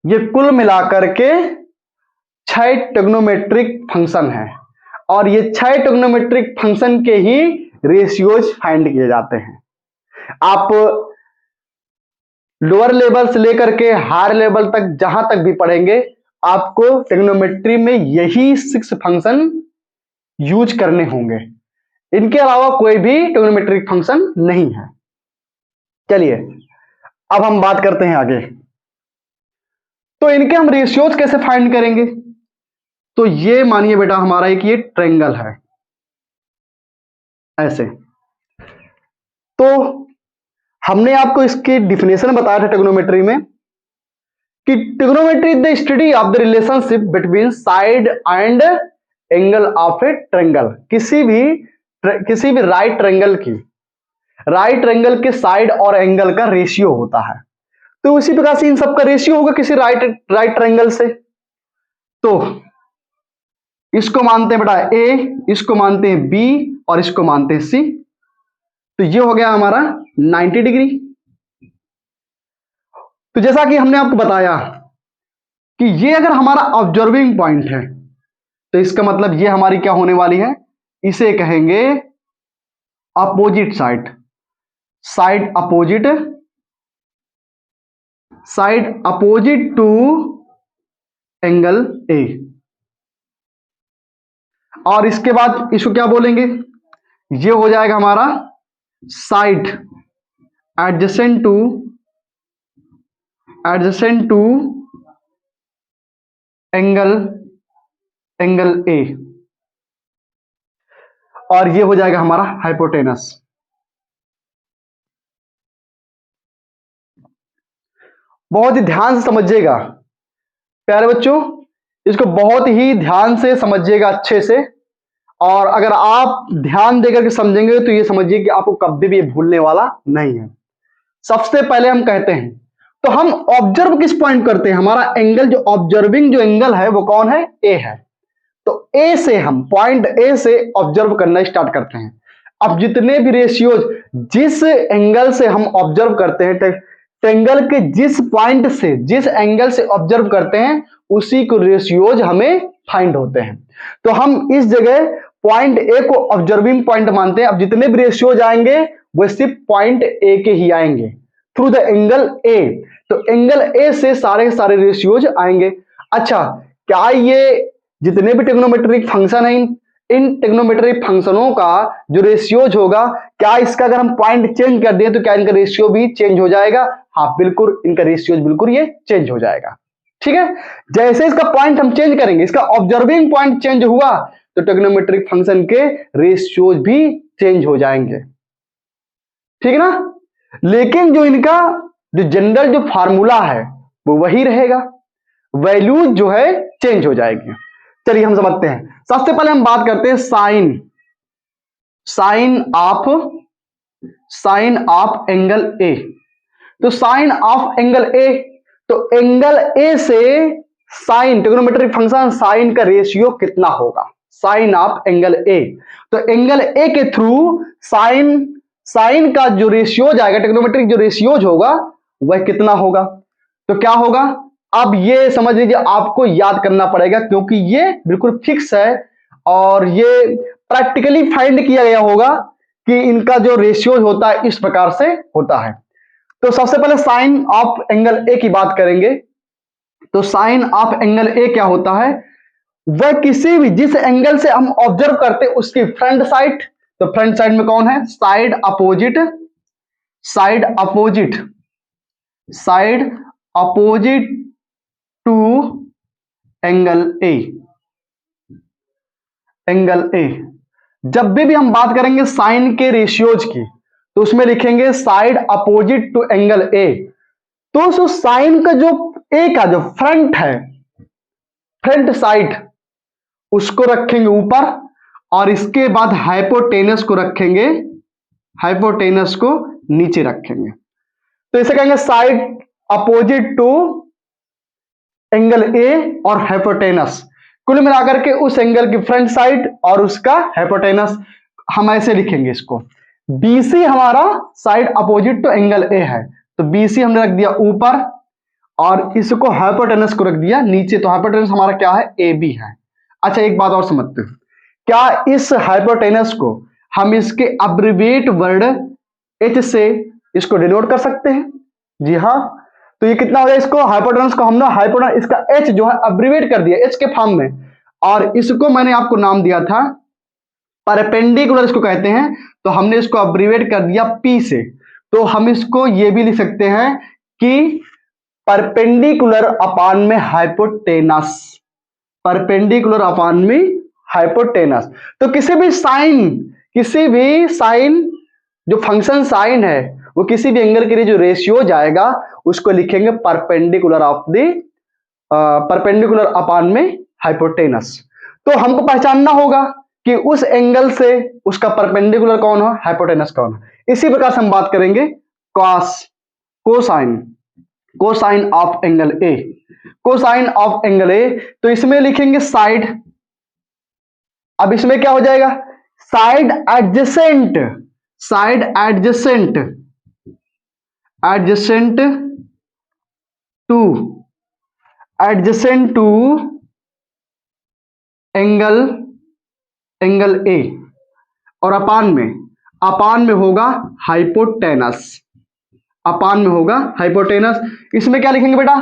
ये कुल मिलाकर के 6 ट्रिग्नोमेट्रिक फंक्शन है, और ये 6 ट्रिग्नोमेट्रिक फंक्शन के ही रेशियोज फाइंड किए जाते हैं। आप लोअर लेवल से लेकर के हायर लेवल तक जहां तक भी पढ़ेंगे, आपको ट्रिग्नोमेट्री में यही 6 फंक्शन यूज करने होंगे, इनके अलावा कोई भी ट्रिग्नोमेट्रिक फंक्शन नहीं है। चलिए अब हम बात करते हैं आगे, तो इनके हम रेशियोज कैसे फाइंड करेंगे। तो ये मानिए बेटा हमारा एक ये ट्रायंगल है ऐसे, तो हमने आपको इसकी डिफिनेशन बताया था ट्रिग्नोमेट्री में कि trigonometry is the study of the relationship between side and angle of A triangle. किसी भी राइट ट्रायंगल के साइड और एंगल का रेशियो होता है। तो उसी प्रकार से इन सब का रेशियो होगा किसी राइट ट्रायंगल से। तो इसको मानते हैं बेटा ए, इसको मानते हैं बी, और इसको मानते हैं सी। तो ये हो गया हमारा 90 डिग्री। तो जैसा कि हमने आपको बताया कि ये अगर हमारा ऑब्जर्विंग पॉइंट है तो इसका मतलब ये हमारी क्या होने वाली है, इसे कहेंगे opposite side opposite to angle A. और इसके बाद इसको क्या बोलेंगे, ये हो जाएगा हमारा side adjacent to angle A, और ये हो जाएगा हमारा हाइपोटेनस। बहुत ही ध्यान से समझिएगा प्यारे बच्चों, इसको बहुत ही ध्यान से समझिएगा अच्छे से, और अगर आप ध्यान देकर के समझेंगे तो ये समझिए कि आपको कभी भी भूलने वाला नहीं है। सबसे पहले हम कहते हैं तो हम ऑब्जर्व किस पॉइंट करते हैं, हमारा एंगल जो ऑब्जर्विंग जो एंगल है वो कौन है, ए है। तो ए से हम पॉइंट ए से ऑब्जर्व करना स्टार्ट करते हैं। अब जितने भी रेशियोज जिस एंगल से हम ऑब्जर्व करते हैं, ट्रेंगल के जिस पॉइंट से जिस एंगल से ऑब्जर्व करते हैं उसी को रेशियोज हमें फाइंड होते हैं। तो हम इस जगह पॉइंट ए को ऑब्जर्विंग पॉइंट मानते हैं। अब जितने भी रेशियोज आएंगे वो सिर्फ पॉइंट ए के ही आएंगे थ्रू द एंगल ए। तो एंगल ए से सारे के सारे रेशियोज आएंगे। अच्छा, क्या ये जितने भी ट्रिग्नोमेट्रिक फंक्शन है इन ट्रिग्नोमेट्रिक फंक्शनों का जो रेशियोज होगा, क्या इसका अगर हम पॉइंट चेंज कर दें तो क्या इनका रेशियो भी चेंज हो जाएगा? हाँ बिल्कुल, इनका रेशियोज बिल्कुल ये चेंज हो जाएगा। ठीक है, जैसे इसका पॉइंट हम चेंज करेंगे, इसका ऑब्जर्विंग पॉइंट चेंज हुआ तो ट्रिग्नोमेट्रिक फंक्शन के रेशियोज भी चेंज हो जाएंगे। ठीक है ना? लेकिन जो इनका जो जनरल जो फार्मूला है वो वही रहेगा, वैल्यूज जो है चेंज हो जाएगी। चलिए हम समझते हैं। सबसे पहले हम बात करते हैं साइन ऑफ एंगल ए। तो साइन ऑफ एंगल ए, तो एंगल ए से साइन ट्रिग्नोमेट्रिक फंक्शन साइन का रेशियो कितना होगा, साइन ऑफ एंगल ए। तो एंगल ए के थ्रू साइन का जो रेशियो जाएगा, ट्रिग्नोमेट्रिक जो रेशियोज होगा वह कितना होगा। तो क्या होगा, अब ये समझ लीजिए आपको याद करना पड़ेगा क्योंकि ये बिल्कुल फिक्स है और ये प्रैक्टिकली फाइंड किया गया होगा कि इनका जो रेशियो होता है इस प्रकार से होता है। तो सबसे पहले साइन ऑफ एंगल ए की बात करेंगे। तो साइन ऑफ एंगल ए क्या होता है, वह किसी भी जिस एंगल से हम ऑब्जर्व करते हैं उसकी फ्रंट साइड। तो फ्रंट साइड में कौन है, side opposite to angle A. जब भी हम बात करेंगे साइन के रेशियोज की तो उसमें लिखेंगे side opposite to angle A. तो उस साइन का जो ए का जो फ्रंट है, फ्रंट साइड, उसको रखेंगे ऊपर और इसके बाद हाइपोटेनस को नीचे रखेंगे। तो इसे कहेंगे side opposite to angle A और हाइपोटेनस। कुल मिलाकर के उस एंगल की फ्रंट साइड और उसका हाइपोटेनस हम ऐसे लिखेंगे इसको। बीसी हमारा side opposite to angle A है, तो बीसी हमने रख दिया ऊपर और इसको हाइपोटेनस को रख दिया नीचे। तो हाइपोटेनस हमारा क्या है, ए बी है। अच्छा, एक बात और समझते हैं, क्या इस हाइपोटेनस को हम इसके अब्रिविएट वर्ड एच से इसको डिनोट कर सकते हैं? जी हाँ। तो ये कितना हो गया, इसको हाइपोटेनस को हमने हाइपोटेनस इसका एच जो है अब्रिविएट कर दिया एच के फॉर्म में, और इसको मैंने आपको नाम दिया था परपेंडिकुलर इसको कहते हैं, तो हमने इसको अब्रिविएट कर दिया पी से। तो हम इसको ये भी लिख सकते हैं कि परपेंडिकुलर अपान में हाइपोटेनस, परपेंडिकुलर अपान में हाइपोटेनस। तो किसी भी साइन जो फंक्शन साइन है वो किसी भी एंगल के लिए जो रेशियो जाएगा उसको लिखेंगे परपेंडिकुलर अपान में हाइपोटेनस। तो हमको पहचानना होगा कि उस एंगल से उसका परपेंडिकुलर कौन हो, हाइपोटेनस कौन हो। इसी प्रकार से हम बात करेंगे cosine of angle A. Cosine of angle A, तो इसमें लिखेंगे साइड। अब इसमें क्या हो जाएगा, side adjacent to angle A, और अपान में होगा हाइपोटेनस, इसमें क्या लिखेंगे बेटा,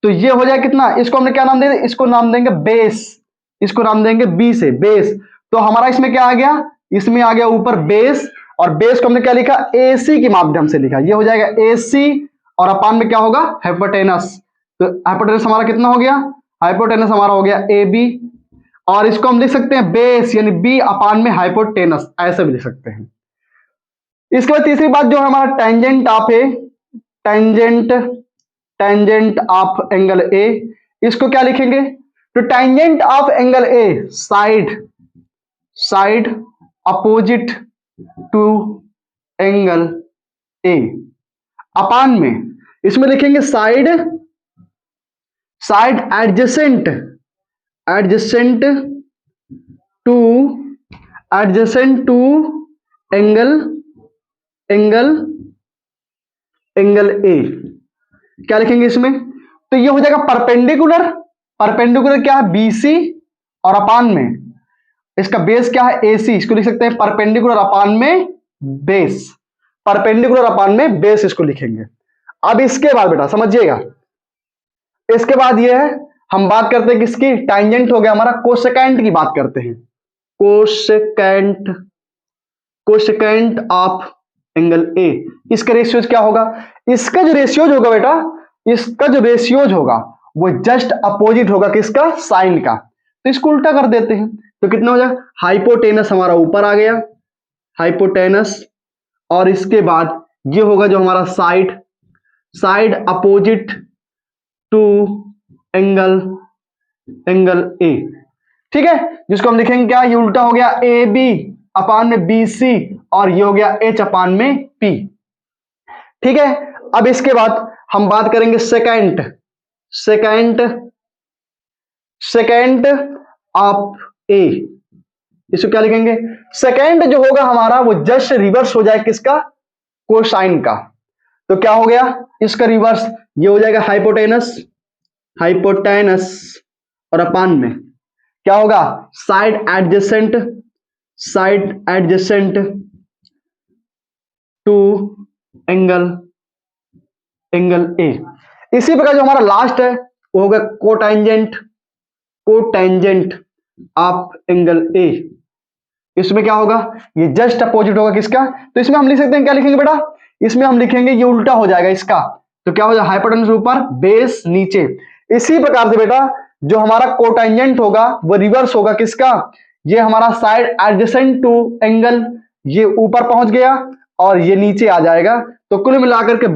तो ये हो जाए कितना, इसको हमने क्या नाम दे, इसको नाम देंगे बेस, इसको नाम देंगे बी से बेस। तो हमारा इसमें क्या आ गया, इसमें आ गया ऊपर बेस, और बेस को हमने क्या लिखा, एसी के माध्यम से लिखा, ये हो जाएगा एसी, और अपान में क्या होगा, हाइपोटेनस। तो हाइपोटेनस हमारा कितना हो गया, हाइपोटेनस हमारा हो गया ए बी, और इसको हम लिख सकते हैं बेस यानी बी अपान में हाइपोटेनस, ऐसे भी लिख सकते हैं। इसके बाद तीसरी बात जो है हमारा टेंजेंट ऑफ एंगल ए, इसको क्या लिखेंगे, तो tangent of angle a side opposite to angle a, upon में इसमें लिखेंगे side side adjacent adjacent to adjacent to angle angle angle a. क्या लिखेंगे इसमें? तो ये हो जाएगा परपेंडिकुलर। परपेंडिकुलर क्या है? बीसी और अपान में इसका बेस क्या है? एसी। इसको लिख सकते हैं परपेंडिकुलर अपान में बेस। परपेंडिकुलर अपान में बेस इसको लिखेंगे। अब इसके बाद बेटा समझिएगा, इसके बाद ये है, हम बात करते हैं किसकी? टैंजेंट हो गया हमारा, कोसेकेंट की बात करते हैं। कोसेकेंट कोसेकेंट ऑफ एंगल ए। इसका रेशियोज क्या होगा? इसका जो रेशियोज होगा बेटा, इसका जो रेशियोज होगा वो जस्ट अपोजिट होगा किसका? साइन का। तो इसको उल्टा कर देते हैं तो कितना हो जाएगा? हाइपोटेनस हमारा ऊपर आ गया, हाइपोटेनस, और इसके बाद ये होगा जो हमारा side side opposite to angle angle A. ठीक है, जिसको हम लिखेंगे क्या? ये उल्टा हो गया ए बी अपान में बी सी, और ये हो गया एच अपान में पी। ठीक है, अब इसके बाद हम बात करेंगे सेकेंड सेकेंड सेकेंड ऑफ ए। इसको क्या लिखेंगे? सेकेंड जो होगा हमारा वो जस्ट रिवर्स हो जाए किसका? कोसाइन का। तो क्या हो गया इसका रिवर्स? ये हो जाएगा हाइपोटेनस हाइपोटेनस, और अपान में क्या होगा? Side adjacent to angle angle A. इसी प्रकार जो हमारा लास्ट है वो होगा कोटेंजेंट ऑफ एंगल ए। इसमें क्या होगा? ये जस्ट अपोजिट होगा किसका? तो इसमें हम लिख सकते हैं, क्या लिखेंगे बेटा? इसमें हम लिखेंगे ये उल्टा हो जाएगा इसका। तो क्या हो जाएगा? हाइपोटेनस ऊपर, बेस नीचे। इसी प्रकार से बेटा जो हमारा कोटेंजेंट होगा वो रिवर्स होगा किसका? ये हमारा साइड एडजेसेंट टू एंगल, ये ऊपर पहुंच गया और ये नीचे आ जाएगा। तो कुल मिलाकर के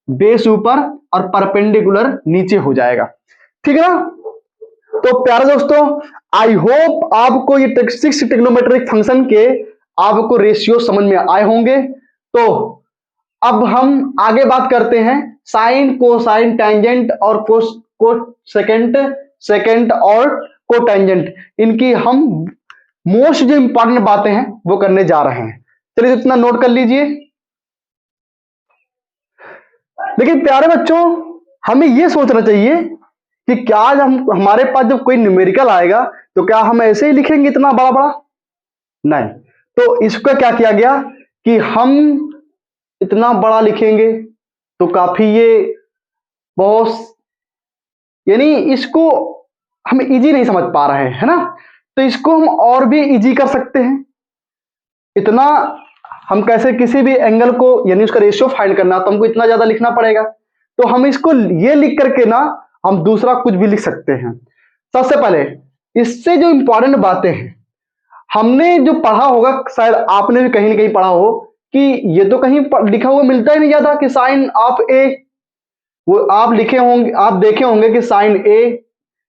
बेस ऊपर और परपेंडिकुलर नीचे हो जाएगा। ठीक है ना? तो प्यारे दोस्तों, आई होप आपको ये 6 ट्रिग्नोमेट्रिक फंक्शन के आपको रेशियो समझ में आए होंगे। तो अब हम आगे बात करते हैं साइन, कोसाइन, टैंजेंट और सेकेंड और कोटेंजेंट। इनकी हम मोस्ट जो इंपॉर्टेंट बातें हैं वो करने जा रहे हैं। चलिए इतना नोट कर लीजिए। लेकिन प्यारे बच्चों, हमें यह सोचना चाहिए कि क्या आज हमारे पास जब कोई न्यूमेरिकल आएगा तो क्या हम ऐसे ही लिखेंगे इतना बड़ा बड़ा? नहीं। तो इसका क्या किया गया कि हम इतना बड़ा लिखेंगे तो काफी ये बहुत, यानी इसको हम इजी नहीं समझ पा रहे हैं, है ना? तो इसको हम और भी इजी कर सकते हैं। इतना हम कैसे किसी भी एंगल को, यानी उसका रेशियो फाइंड करना तो हमको इतना ज्यादा लिखना पड़ेगा। तो हम इसको ये लिख करके ना हम दूसरा कुछ भी लिख सकते हैं। सबसे पहले इससे जो इंपॉर्टेंट बातें हैं, हमने जो पढ़ा होगा, शायद आपने भी कहीं ना कहीं पढ़ा हो कि ये तो कहीं लिखा हुआ मिलता ही नहीं ज्यादा कि साइन ऑफ ए। वो आप लिखे होंगे, आप देखे होंगे कि साइन ए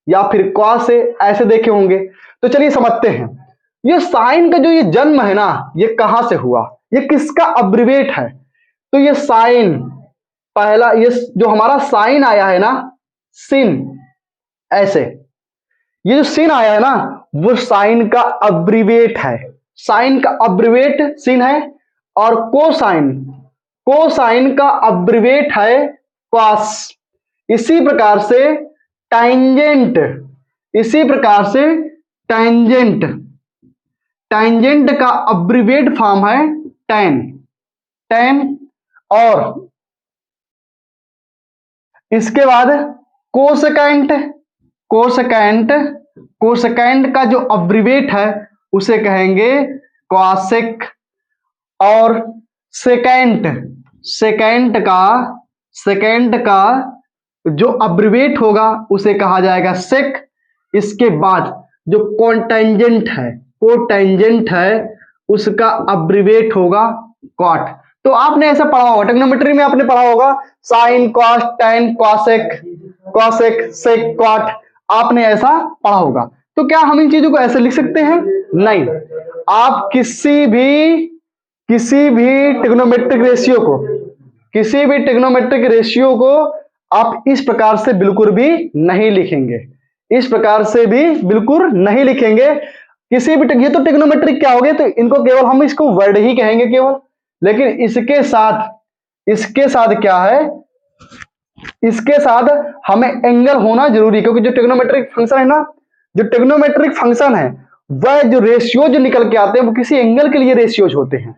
या फिर कॉस ए, ऐसे देखे होंगे। तो चलिए समझते हैं ये साइन का जो ये जन्म है ना, ये कहां से हुआ, ये किसका अब्रिवेट है? तो ये साइन, पहला ये जो हमारा साइन आया है ना, सिन, ऐसे ये जो सिन आया है ना वो साइन का अब्रिवेट है। साइन का अब्रिवेट सिन है, और कोसाइन का अब्रिवेट है कॉस। इसी प्रकार से टैंजेंट का अब्रिवेट फॉर्म है टैन। और इसके बाद कोसेकेंट का जो अब्रिवेट है उसे कहेंगे कॉसेक। और सेकेंड का जो अब्रिवेट होगा उसे कहा जाएगा सेक। इसके बाद जो कोटेंजेंट है उसका अब्रिवेट होगा कॉट। तो आपने ऐसा पढ़ा होगा, ट्रिग्नोमेट्री में आपने पढ़ा होगा साइन, कॉस, टैन, कॉसेक, सेक, कॉट, आपने ऐसा पढ़ा होगा। तो क्या हम इन चीजों को ऐसे लिख सकते हैं? नहीं। आप किसी भी ट्रिग्नोमेट्रिक रेशियो को किसी भी ट्रिग्नोमेट्रिक रेशियो को आप इस प्रकार से बिल्कुल भी नहीं लिखेंगे, इस प्रकार से भी बिल्कुल नहीं लिखेंगे किसी भी। ये तो ट्रिग्नोमेट्रिक क्या हो गया, तो इनको केवल हम इसको वर्ड ही कहेंगे केवल, लेकिन इसके साथ क्या है, इसके साथ हमें एंगल होना जरूरी, क्योंकि जो ट्रिग्नोमेट्रिक फंक्शन है ना, जो ट्रिग्नोमेट्रिक फंक्शन है वह जो रेशियो जो निकल के आते हैं वो किसी एंगल के लिए रेशियोज होते हैं,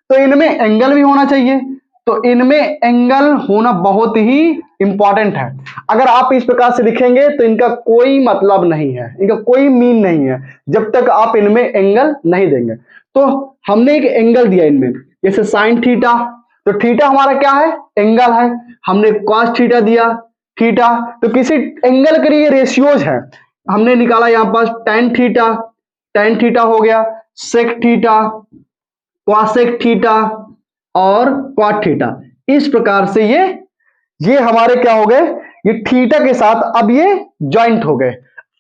तो इनमें एंगल भी होना चाहिए। तो इनमें एंगल होना बहुत ही इंपॉर्टेंट है। अगर आप इस प्रकार से लिखेंगे तो इनका कोई मतलब नहीं है, इनका कोई मीन नहीं है जब तक आप इनमें एंगल नहीं देंगे। तो हमने एक एंगल दिया इनमें, जैसे साइन थीटा, तो थीटा हमारा क्या है, एंगल है। हमने कॉस थीटा दिया, थीटा, तो किसी एंगल के लिए रेशियोज है। हमने निकाला यहां पास टेन थीटा हो गया, सेक थीटा, क्वासेक थीटा और क्वाट थीटा। इस प्रकार से ये हमारे क्या हो गए, ये थीटा के साथ अब ये ज्वाइंट हो गए।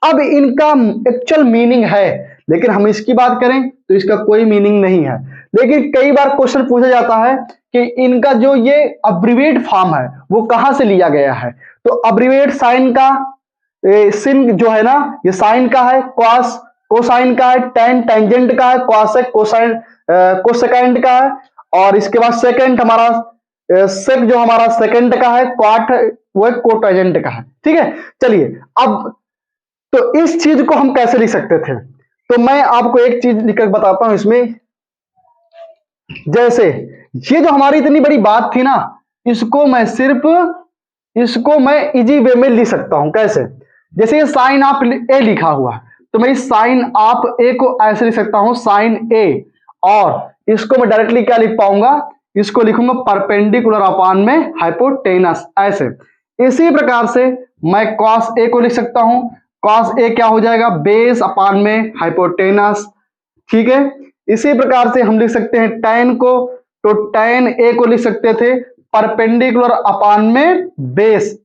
अब इनका एक्चुअल मीनिंग है, लेकिन हम इसकी बात करें तो इसका कोई मीनिंग नहीं है। लेकिन कई बार क्वेश्चन पूछा जाता है कि इनका जो ये अब्रिवेट फॉर्म है वो कहां से लिया गया है। तो अब्रिवेट साइन का, सिन जो है ना, ये साइन का है, कॉस कोसाइन का है, टेन टेंजेंट का है, क्वासेक कोसाइन कोसेकेंड का है, और इसके बाद सेकंड हमारा सेक जो हमारा सेकंड का है, क्वाट वो कोटेजेंट का है। ठीक है, चलिए अब तो इस चीज को हम कैसे लिख सकते थे, तो मैं आपको एक चीज लिखकर बताता हूं इसमें। जैसे ये जो हमारी इतनी बड़ी बात थी ना, इसको मैं इजी वे में लिख सकता हूं। कैसे, जैसे ये साइन आप ए लिखा हुआ है, तो मैं इस साइन आप ए को ऐसे लिख सकता हूं, साइन ए, और इसको मैं डायरेक्टली क्या लिख पाऊंगा, इसको लिखूंगा परपेंडिकुलर अपान में हाइपोटेनस, ऐसे। इसी प्रकार से मैं कॉस ए को लिख सकता हूं, कॉस ए क्या हो जाएगा, बेस अपान में हाइपोटेनस। ठीक है, इसी प्रकार से हम लिख सकते हैं टैन को, तो टैन ए को लिख सकते थे परपेंडिकुलर अपान में बेस।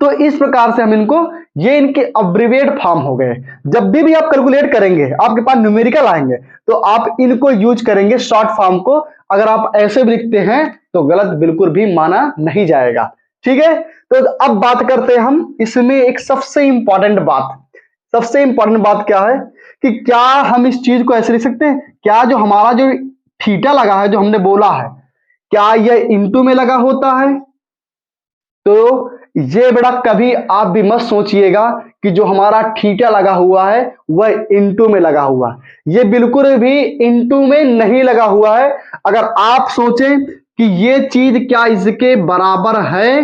तो इस प्रकार से हम इनको, ये इनके अब्रिवेट फॉर्म हो गए। जब भी आप कैलकुलेट करेंगे, आपके पास न्यूमेरिकल आएंगे, तो आप इनको यूज करेंगे शॉर्ट फॉर्म को। अगर आप ऐसे भी लिखते हैं तो गलत बिल्कुल भी माना नहीं जाएगा। ठीक है, तो अब बात करते हैं हम इसमें एक सबसे इंपॉर्टेंट बात क्या है कि क्या हम इस चीज को ऐसे लिख सकते हैं, क्या जो हमारा जो थीटा लगा है, जो हमने बोला है, क्या यह इनटू में लगा होता है। तो ये बेटा कभी आप भी मत सोचिएगा कि जो हमारा थीटा लगा हुआ है वह इनटू में लगा हुआ है, ये बिल्कुल भी इनटू में नहीं लगा हुआ है। अगर आप सोचें कि ये चीज क्या इसके बराबर है,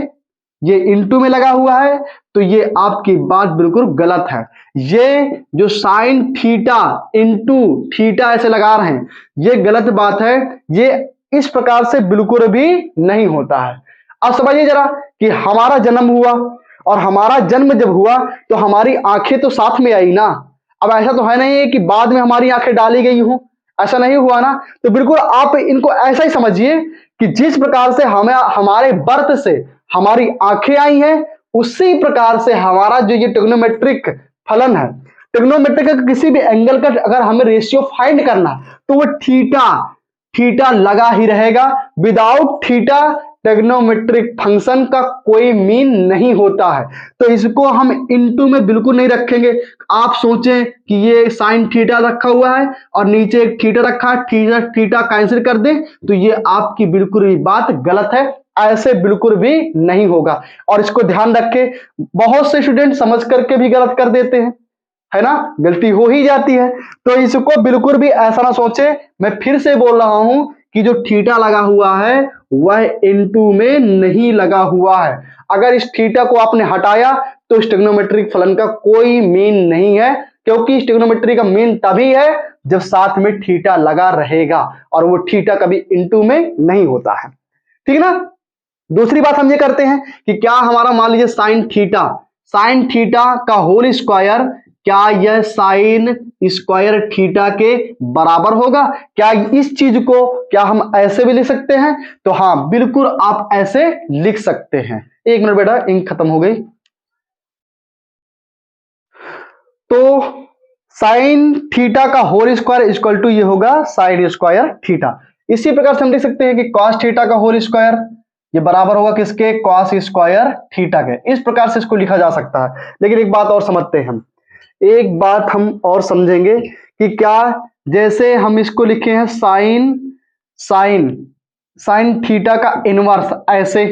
ये इनटू में लगा हुआ है, तो ये आपकी बात बिल्कुल गलत है। ये जो साइन थीटा इनटू थीटा ऐसे लगा रहे हैं, ये गलत बात है। ये इस प्रकार से बिल्कुल भी नहीं होता है। अब समझिए जरा कि हमारा जन्म हुआ, और हमारा जन्म जब हुआ तो हमारी आंखें तो साथ में आई ना। अब ऐसा तो है नहीं कि बाद में हमारी आंखें डाली गई हूं, ऐसा नहीं हुआ ना। तो बिल्कुल आप इनको ऐसा ही समझिए कि जिस प्रकार से हमें हमारे बर्थ से हमारी आंखें आई हैं, उसी प्रकार से हमारा जो ये ट्रिग्नोमेट्रिक फलन है, ट्रिग्नोमेट्रिक का किसी भी एंगल का अगर हमें रेशियो फाइंड करना, तो वो थीटा लगा ही रहेगा। विदाउट थीटा ट्रिग्नोमेट्रिक फंक्शन का कोई मीन नहीं होता है। तो इसको हम इनटू में बिल्कुल नहीं रखेंगे। आप सोचें कि ये साइन थीटा रखा हुआ है और नीचे एक थीटा रखा है, थीटा कैंसिल कर दें, तो ये आपकी बिल्कुल ही बात गलत है। ऐसे बिल्कुल भी नहीं होगा। और इसको ध्यान रखें, बहुत से स्टूडेंट समझ करके भी गलत कर देते हैं, है ना, गलती हो ही जाती है। तो इसको बिल्कुल भी ऐसा ना सोचे। मैं फिर से बोल रहा हूं कि जो थीटा लगा हुआ है वह इनटू में नहीं लगा हुआ है। अगर इस थीटा को आपने हटाया तो इस ट्रिग्नोमेट्रिक फलन का कोई मीन नहीं है, क्योंकि इस ट्रिग्नोमेट्री का मीन तभी है जब साथ में थीटा लगा रहेगा, और वो थीटा कभी इनटू में नहीं होता है। ठीक ना। दूसरी बात हम ये करते हैं कि क्या हमारा मान लीजिए साइन थीटा का होल स्क्वायर, क्या यह साइन स्क्वायर थीटा के बराबर होगा। क्या इस चीज को क्या हम ऐसे भी लिख सकते हैं, तो हाँ बिल्कुल आप ऐसे लिख सकते हैं। एक मिनट बेटा, इंक खत्म हो गई। तो साइन थीटा का होल स्क्वायर इक्वल टू ये होगा साइन स्क्वायर थीटा। इसी प्रकार से हम लिख सकते हैं कि कॉस थीटा का होल स्क्वायर, ये बराबर होगा किसके, कॉस स्क्वायर थीटा के। इस प्रकार से इसको लिखा जा सकता है। लेकिन एक बात और समझते हैं हम, एक बात हम और समझेंगे कि क्या, जैसे हम इसको लिखे हैं साइन साइन साइन थीटा का इनवर्स, ऐसे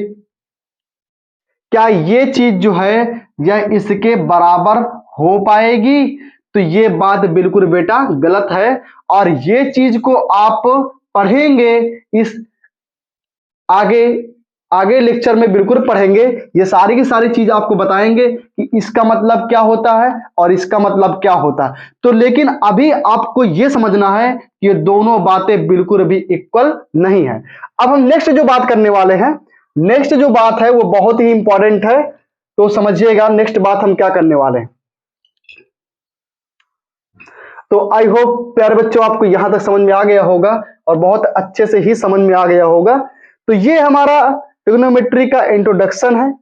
क्या ये चीज जो है यह इसके बराबर हो पाएगी? तो ये बात बिल्कुल बेटा गलत है। और ये चीज को आप पढ़ेंगे इस आगे आगे लेक्चर में, बिल्कुल पढ़ेंगे। ये सारी की सारी चीज आपको बताएंगे कि इसका मतलब क्या होता है और इसका मतलब क्या होता है। तो लेकिन अभी आपको ये समझना है कि ये दोनों बातें बिल्कुल भी इक्वल नहीं है। अब हम नेक्स्ट जो बात करने वाले हैं, नेक्स्ट जो बात है वो बहुत ही इंपॉर्टेंट है। तो समझिएगा नेक्स्ट बात हम क्या करने वाले हैं। तो आई होप प्यारे बच्चों आपको यहां तक समझ में आ गया होगा और बहुत अच्छे से ही समझ में आ गया होगा। तो ये हमारा ट्रिग्नोमेट्री का इंट्रोडक्शन है,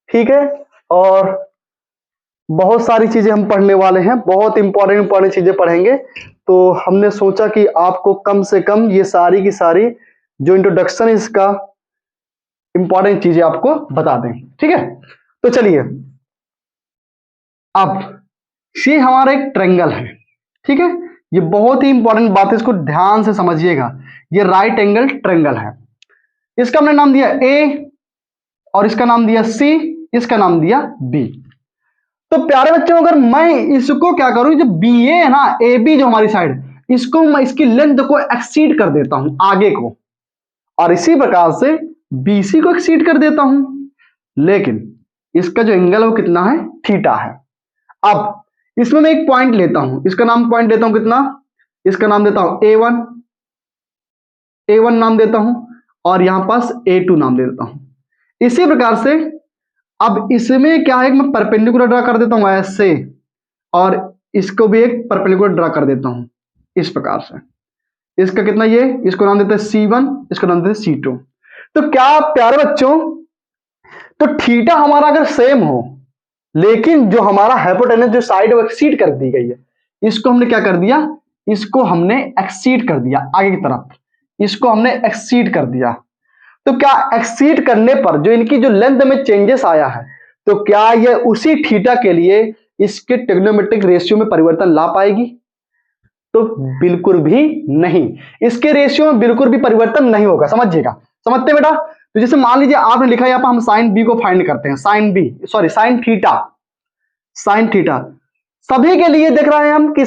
ठीक है। और बहुत सारी चीजें हम पढ़ने वाले हैं, बहुत इंपॉर्टेंट इंपॉर्टेंट चीजें पढ़ेंगे। तो हमने सोचा कि आपको कम से कम ये सारी की सारी जो इंट्रोडक्शन है इसका इंपॉर्टेंट चीजें आपको बता दें, ठीक है। तो चलिए, अब ये हमारा एक ट्रेंगल है, ठीक है। ये बहुत ही इंपॉर्टेंट बात है, इसको ध्यान से समझिएगा। ये राइट एंगल ट्रेंगल है। इसका हमने नाम दिया ए, और इसका नाम दिया सी, इसका नाम दिया बी। तो प्यारे बच्चों, अगर मैं इसको क्या करूं, जो बी ए है ना, ए बी जो हमारी साइड, इसको मैं इसकी लेंथ को एक्सीड कर देता हूं आगे को, और इसी प्रकार से बीसी को एक्सीड कर देता हूं। लेकिन इसका जो एंगल है वो कितना है, थीटा है। अब इसमें मैं एक पॉइंट लेता हूं, इसका नाम पॉइंट देता हूं कितना, इसका नाम देता हूं ए1, ए1 नाम देता हूं, और यहां पास ए2 नाम दे देता हूं। इसी प्रकार से अब इसमें क्या है कि मैं परपेंडिकुलर ड्रा कर देता हूं ऐसे, और इसको भी एक परपेंडिकुलर ड्रा कर देता हूं इस प्रकार से। इसका कितना, ये इसको नाम देते हैं C1, इसको नाम देते हैं C2। तो क्या प्यारे बच्चों, तो थीटा हमारा अगर सेम हो, लेकिन जो हमारा हाइपोटेनस जो साइड वो एक्सीड कर दी गई है, इसको हमने क्या कर दिया, इसको हमने एक्सीड कर दिया आगे की तरफ, इसको हमने एक्सीड कर दिया। तो क्या एक्सीड करने पर जो इनकी जो लेंथ में चेंजेस आया है, तो क्या यह उसी थीटा के लिए इसके ट्रिग्नोमेट्रिक रेशियो में परिवर्तन ला पाएगी? तो बिल्कुल भी नहीं, इसके रेशियो में बिल्कुल भी परिवर्तन नहीं होगा। समझिएगा, समझते बेटा। तो जैसे मान लीजिए आपने लिखा यहां पर हम साइन बी को फाइंड करते हैं, sine B sorry sine theta, sine theta सभी के लिए देख रहे हैं हम कि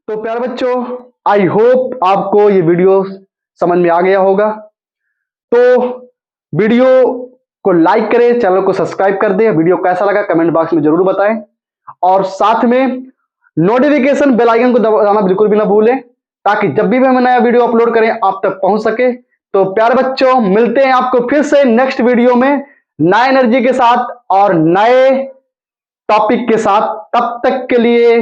तो प्यारे बच्चों, आई होप आपको ये वीडियो समझ में आ गया होगा। तो वीडियो को लाइक करें, चैनल को सब्सक्राइब कर दें। वीडियो कैसा लगा कमेंट बॉक्स में जरूर बताएं, और साथ में नोटिफिकेशन बेल आइकन को दबाना बिल्कुल भी ना भूलें, ताकि जब भी हम नया वीडियो अपलोड करें आप तक पहुंच सके। तो प्यारे बच्चों, मिलते हैं आपको फिर से नेक्स्ट वीडियो में नए एनर्जी के साथ और नए टॉपिक के साथ। तब तक के लिए